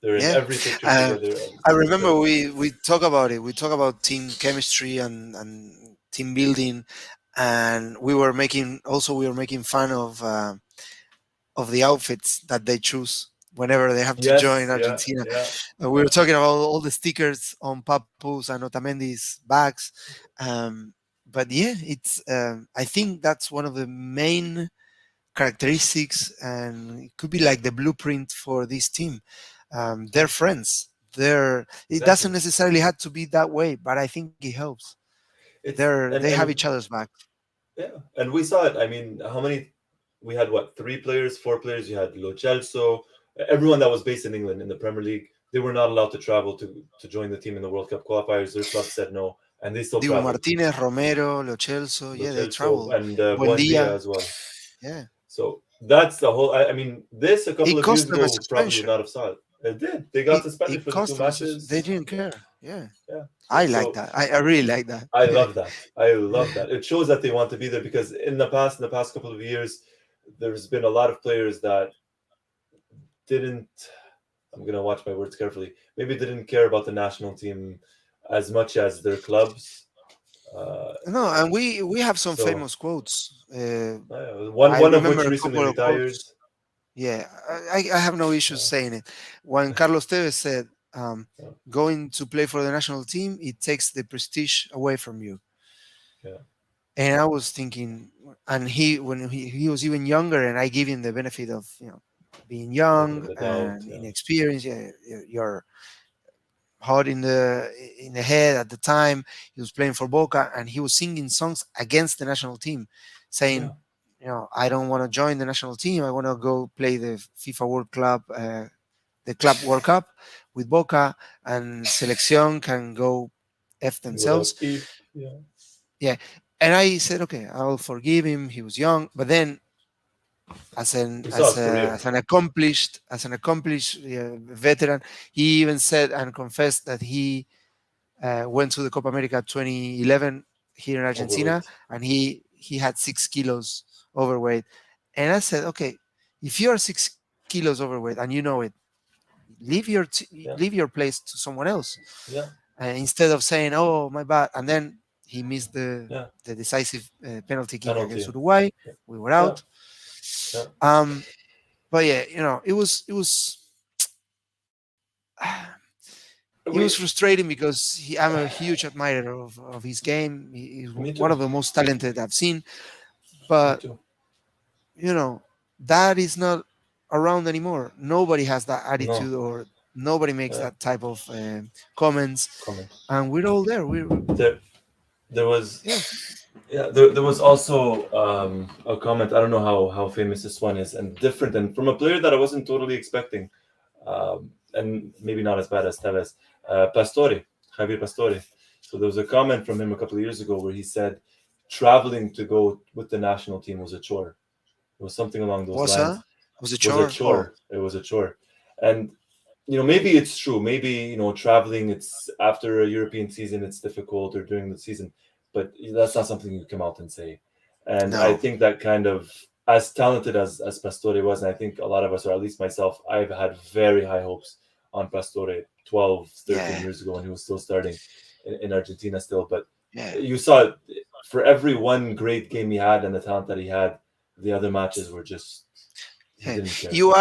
They're in yeah. every picture Uh, together, and I it's remember great. we talk about it. We talk about team chemistry and team building, and we were making fun of the outfits that they choose whenever they have to join Yes, yeah, Argentina. yeah, We were yeah. talking about all the stickers on Papu's and Otamendi's bags. But yeah, I think that's one of the main characteristics, and it could be like the blueprint for this team. They're friends. It doesn't Exactly. necessarily have to be that way, but I think it helps. It's They have each other's back. yeah, and we saw it. I mean, how many? We had what 3 players, 4 players. You had Lo Celso, everyone that was based in England in the Premier League. They were not allowed to travel to join the team in the World Cup qualifiers. Their club said no, and they still Dibu traveled. Martinez, Romero, Lo Celso, Lo yeah, they Celso travel. and Buendia Buendia, as well. yeah. So that's the whole. I mean, this a couple It of years cost them a ago probably would suspension. not have saw it. It did. They got suspended It for the two cost them they matches. didn't care. Yeah, Yeah. I like So that. I really like that. I love that. I love that. It shows that they want to be there because in the past couple of years, there's been a lot of players that didn't. I'm gonna watch my words carefully. Maybe didn't care about the national team as much as their clubs. Uh, No, and we have some so famous quotes. one I one of remember which a recently couple of retired. quotes. Yeah, I have no issues Uh, saying it. When Carlos Tevez said, yeah, "Going to play for the national team, it takes the prestige away from you." yeah, And I was thinking, and he was even younger, and I give him the benefit of being benefit of young the doubt. and Yeah, inexperienced. Yeah, you're hot in the head at the time. He was playing for Boca, and he was singing songs against the national team, yeah, saying, I don't want to join the national team. I want to go play the FIFA World Club, the Club World Cup with Boca, and Selección can go f without themselves. keep. Yeah, Yeah, and I said, okay, I'll forgive him. He was young, but then we saw his career. as an accomplished veteran, he even said and confessed that he went to the Copa America 2011 here in Argentina, Overweight. and he had 6 kilos overweight. And I said, okay, if you're 6 kilos overweight and you know it, Yeah, leave your place to someone else, yeah, instead of saying, "Oh, my bad," and then he missed yeah. the decisive penalty kick against Penalty. Uruguay. We were Yeah, out. yeah. Um, but yeah, it was We. frustrating because I'm a huge admirer of his game. He's Me one too. of the most talented I've seen. Me But too. you know that is not around anymore. Nobody has that No. attitude, or nobody makes Yeah. that type of comments. Comment. And we're all there. There. There was. Yeah. Yeah. There was also a comment. I don't know how famous this one is, and different, and from a player that I wasn't totally expecting, and maybe not as bad as Tevez. Pastore, Javier Pastore. So there was a comment from him a couple of years ago where he said, traveling to go with the national team was a chore. It was something along those Was lines. was a Was a chore? Oh, chore. It was a chore. And maybe it's true. Maybe, traveling, it's after a European season, it's difficult, or during the season, but that's not something you come out and say. And I no. think that kind of, as talented as Pastore was, and I think a lot of us, or at least myself, I've had very high hopes on Pastore 12, 13 Yeah, years ago when he was still starting in Argentina still. But yeah. you saw it, for every one great game he had and the talent that he had, the other matches were just, he Yeah. didn't care. You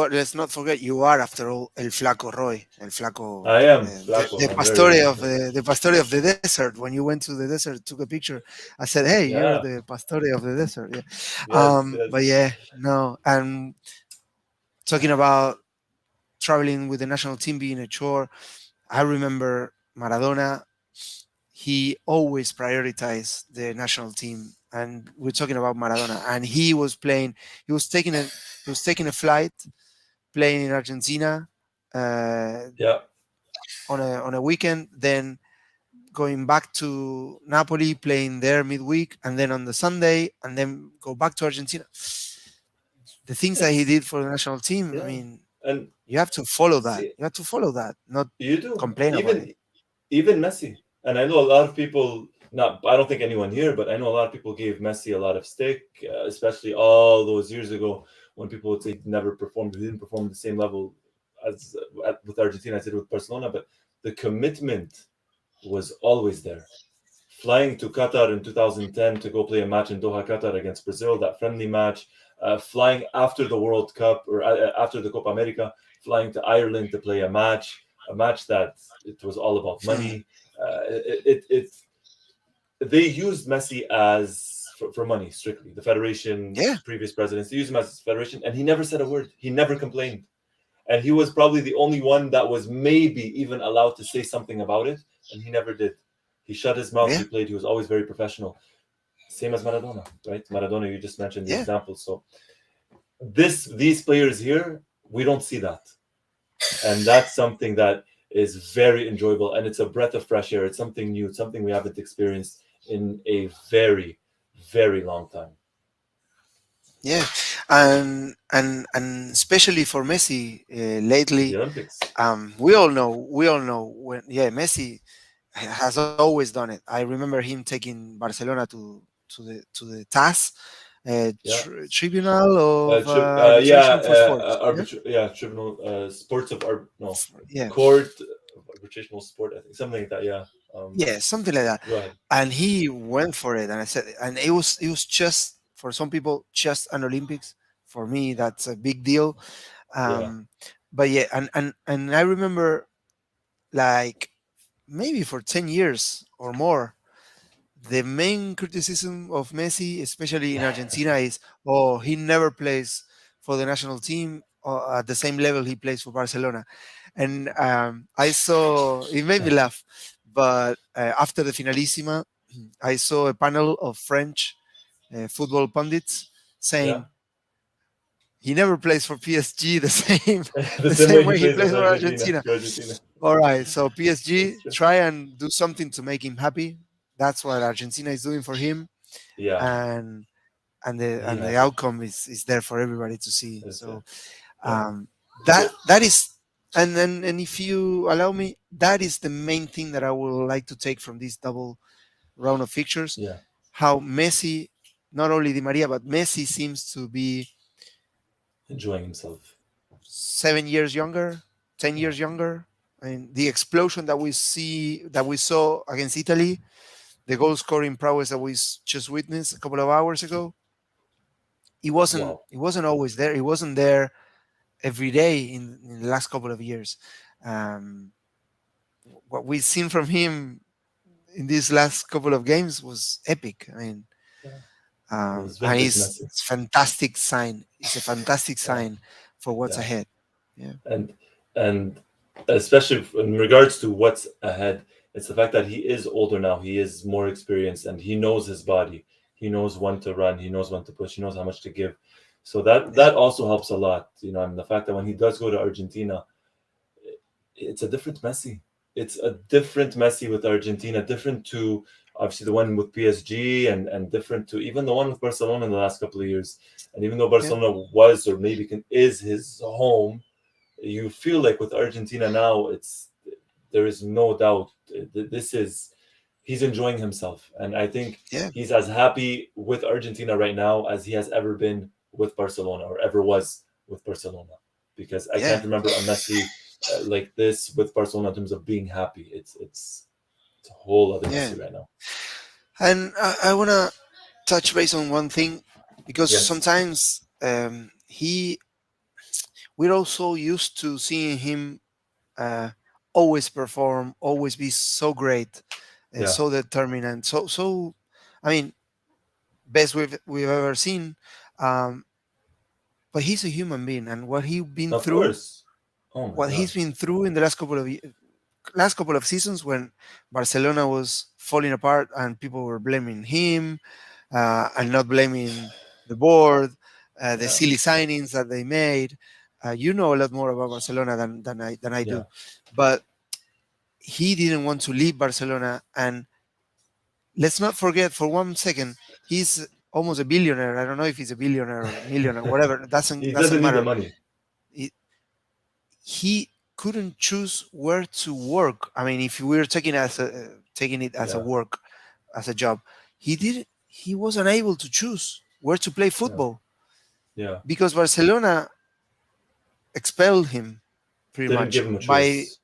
are. Let's not forget, you are after all El Flaco Roy, El Flaco, I am the, Flaco. the I'm very, pastore very of much. the pastore of the desert. When you went to the desert, took a picture. I said, "Hey, you're Yeah. the pastore of the desert." Yeah. Yes. But Yes. yeah, no. And talking about traveling with the national team being a chore, I remember Maradona. He always prioritized the national team, and we're talking about Maradona. And he was playing. He was taking a flight, playing in Argentina uh, Yeah. on a weekend, then going back to Napoli, playing there midweek, and then on the Sunday, and then go back to Argentina. The things that he It's did for the national team, I yeah. mean, And you have to follow that. see, You have to follow that, not you do complain about it. even Messi. And I know a lot of people. Not, I don't think anyone here, but I know a lot of people gave Messi a lot of stick, especially all those years ago when people would say he never performed, he didn't perform at the same level as with Argentina, I said with Barcelona. But the commitment was always there. Flying to Qatar in 2010 to go play a match in Doha, Qatar against Brazil, that friendly match, flying after the World Cup, or after the Copa America, flying to Ireland to play a match that it was all about Hmm. money. They used Messi as for money strictly. The federation, Yeah, previous presidents, they used him as federation, and he never said a word. He never complained, and he was probably the only one that was maybe even allowed to say something about it, and he never did. He shut his mouth. yeah, He played. He was always very professional. Same as Maradona, right? Maradona, you just mentioned the yeah, example. So these players here, we don't see that, and that's something that is very enjoyable, and it's a breath of fresh air. It's something new. It's something we haven't experienced in a very, very long time. yeah. And especially for Messi The lately, Olympics, we all know when, yeah, Messi has always done it. I remember him taking Barcelona to the TAS, yeah, Tribunal of yeah, Arbitration for Sports. Yeah, tribunal, sports of art, no, yeah, court of arbitrational sport. I think something like that. Yeah. yeah, something like that. Go ahead. And he went for it, and I said, and it was just for some people just an Olympics. For me, that's a big deal. Yeah. Um, but yeah, and I remember, like, maybe for 10 years or more, the main criticism of Messi, especially in Argentina, is, oh, he never plays for the national team at the same level he plays for Barcelona. And I saw, it made me laugh. But after the Finalissima, I saw a panel of French football pundits Yeah. saying he never plays for PSG the same The the same same way he way he plays plays with for Argentina. Argentina. For Argentina. All right, so PSG, That's true. try and do something to make him happy. That's what Argentina is doing for him, Yeah. and He and the has it. outcome is there for everybody to see. It's So there. Yeah. that So that is, and if you allow me, that is the main thing that I would like to take from this double round of fixtures. yeah. How Messi, not only Di Maria, but Messi seems to be Enjoying himself. 7 years younger, ten Yeah. years younger. I mean, the explosion that we saw against Italy, the goal scoring prowess that we just witnessed a couple of hours ago, it wasn't Wow. it wasn't always there. It wasn't there every day in the last couple of years. Um, what we've seen from him in these last couple of games was epic. I mean, Yeah. It was and vintage Messi. it's fantastic sign. It's a fantastic Yeah. sign for what's Yeah. ahead. Yeah, and and especially in regards to what's ahead, it's the fact that he is older now. He is more experienced, and he knows his body. He knows when to run. He knows when to push. He knows how much to give. So yeah, that also helps a lot. And the fact that when he does go to Argentina, it's a different Messi. It's a different Messi with Argentina, different to obviously the one with PSG and different to even the one with Barcelona in the last couple of years. And even though Yeah, Barcelona was or maybe is his home, you feel like with Argentina now, there is no doubt this is he's enjoying himself, and I think yeah, he's as happy with Argentina right now as he has ever been with Barcelona or ever was with Barcelona, because I yeah, can't remember a Messi like this with Barcelona in terms of being happy. It's a whole other yeah. Messi right now. And I want to touch base on one thing because Yes. sometimes we're also used to seeing him uh, always perform, always be so great, Yeah. so determined, and so. I mean, best we've ever seen. Um, but he's a human being, and Of course. Oh my what he's God. been through in the last couple of seasons when Barcelona was falling apart and people were blaming him and not blaming the board, the Yeah. silly signings that they made. You know a lot more about Barcelona than I Yeah. do, but he didn't want to leave Barcelona. And let's not forget for 1 second, he's almost a billionaire. I don't know if he's a billionaire or millionaire, whatever. He Doesn't doesn't need the matter. money. He, he couldn't choose where to work. I mean, if we were taking it as a Yeah. work, as a job, he didn't. He was unable to choose where to play Yeah. football Yeah. because Barcelona expelled him pretty Didn't much give him a by choice.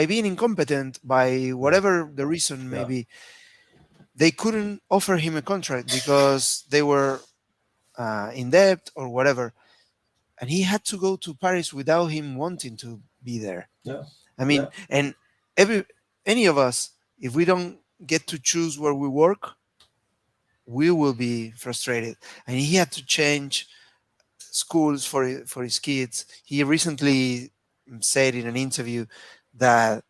being incompetent, by Yeah. whatever the reason may Yeah. be. They couldn't offer him a contract because they were in debt or whatever, and he had to go to Paris without him wanting to be there. Yeah. I Yeah. mean, and every any of us, if we don't get to choose where we work, we will be frustrated. And he had to change schools for his kids. He recently said in an interview that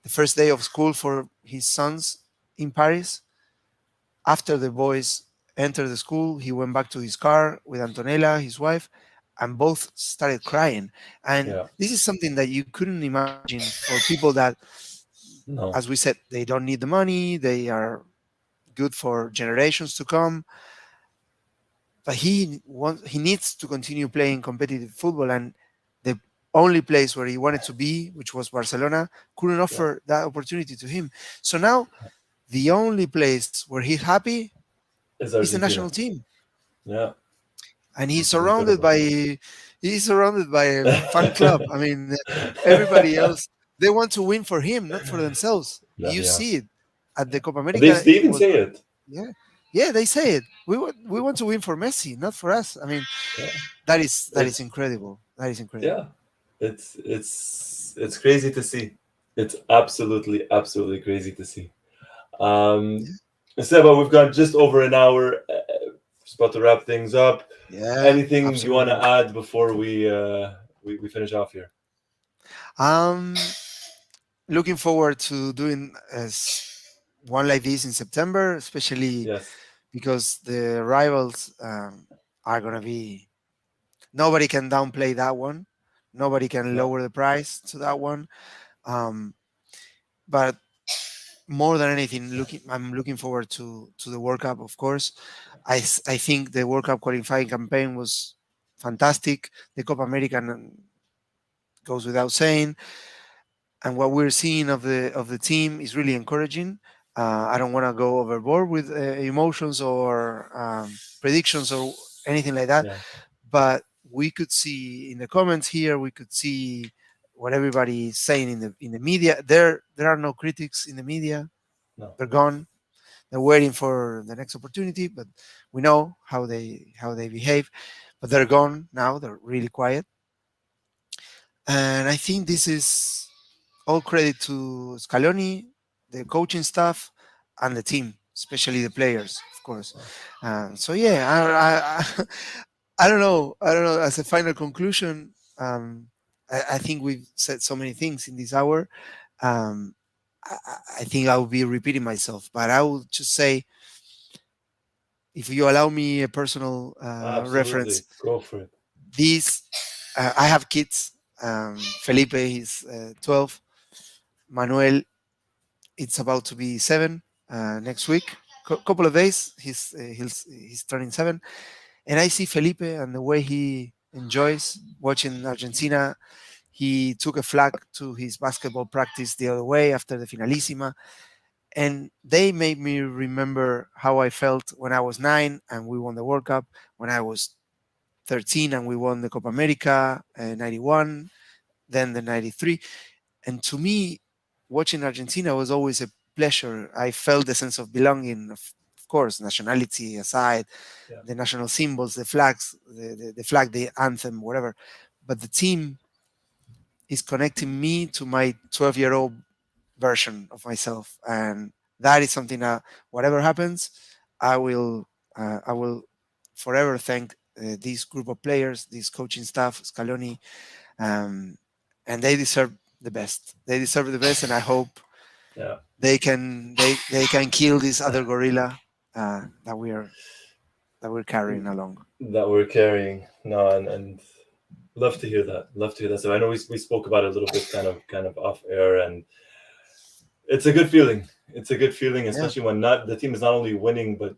the first day of school for his sons in Paris, after the boys entered the school, he went back to his car with Antonella, his wife, and both started crying. And Yeah. this is something that you couldn't imagine for people that, as No. we said, they don't need the money, they are good for generations to come. But he needs to continue playing competitive football, and the only place where he wanted to be, which was Barcelona, couldn't Yeah. offer that opportunity to him. So now the only place where he's happy Is is the national Argentina. team, Yeah. and Which is incredible. he's surrounded by a fan club. I mean, everybody else, they want to win for him, not for themselves. Yeah. You Yeah. see it at the Copa And they, America. they It even was say it. yeah, yeah. They say it. We want to win for Messi, not for us. I mean, Yeah. that is It's incredible. That is incredible. yeah. It's crazy to see. It's absolutely crazy to see. Um, Yeah, Seba, we've gone just over an hour. Just about to wrap things up. yeah, Anything you want to absolutely. add before we finish off here? Um, looking forward to doing one like this in September, especially Yes. because the rivals are gonna be. Nobody can downplay that one. Nobody can No. lower the price to that one. Um, but more than anything, I'm looking forward to the World Cup. Of course, I think the World Cup qualifying campaign was fantastic. The Copa American goes without saying, and what we're seeing of the team is really encouraging. I don't want to go overboard with emotions or predictions or anything like that, Yeah. but we could see in the comments here, we could see what everybody is saying in the media. There are no critics in the media. No. They're gone. They're waiting for the next opportunity, but we know how they behave. But they're gone now. They're really quiet, and I think this is all credit to Scaloni, the coaching staff, and the team, especially the players, of course. No. So yeah, I don't know. I don't know. As a final conclusion, I think we've said so many things in this hour. Um, I think I will be repeating myself, but I will just say, if you allow me a personal reference, Absolutely. Go for it. these I have kids. Felipe is 12. Manuel, it's about to be 7. next week. Couple of days, he's turning 7, and I see Felipe and the way he enjoys watching Argentina. He took a flag to his basketball practice the other way after the finalissima, and they made me remember how I felt when I was 9 and we won the World Cup, when I was 13 and we won the Copa America 91, then the 93. And to me, watching Argentina was always a pleasure. I felt the sense of belonging, of course, nationality aside, Yeah. the national symbols, the flags, the flag, the anthem, whatever. But the team is connecting me to my 12-year-old version of myself. And that is something that, whatever happens, I will forever thank this group of players, this coaching staff, Scaloni, um, and they deserve the best. They deserve the best, and I hope Yeah. they can kill this other gorilla that we're carrying along. That we're carrying. No, and love to hear that. Love to hear that. So I know we spoke about it a little bit, kind of off air, and it's a good feeling. It's a good feeling, Yeah, especially when not the team is not only winning but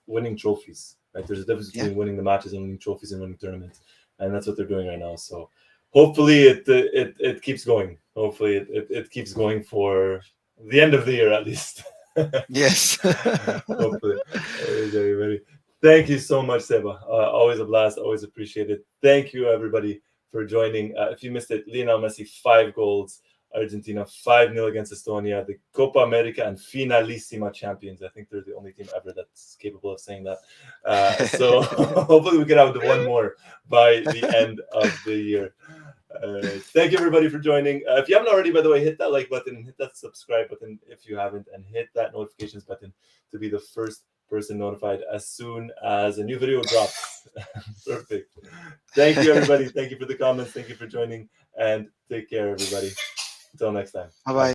winning trophies. Right? There's a difference yeah, between winning the matches and winning trophies and winning tournaments, and that's what they're doing right now. So hopefully it keeps going. Hopefully it keeps going for the end of the year at least. yes. Hopefully. Always, everybody. Thank you so much, Seba. Always a blast. Always appreciate it. Thank you, everybody, for joining. If you missed it, Lionel Messi, 5 goals. Argentina 5-0 against Estonia, the Copa America and Finalissima champions. I think they're the only team ever that's capable of saying that. So hopefully we can have the one more by the end of the year. Thank you, everybody, for joining. If you haven't already, by the way, hit that like button and hit that subscribe button if you haven't, and hit that notifications button to be the first person notified as soon as a new video drops. Perfect. Thank you, everybody. Thank you for the comments. Thank you for joining, and take care, everybody. Until next time. Bye Bye. bye.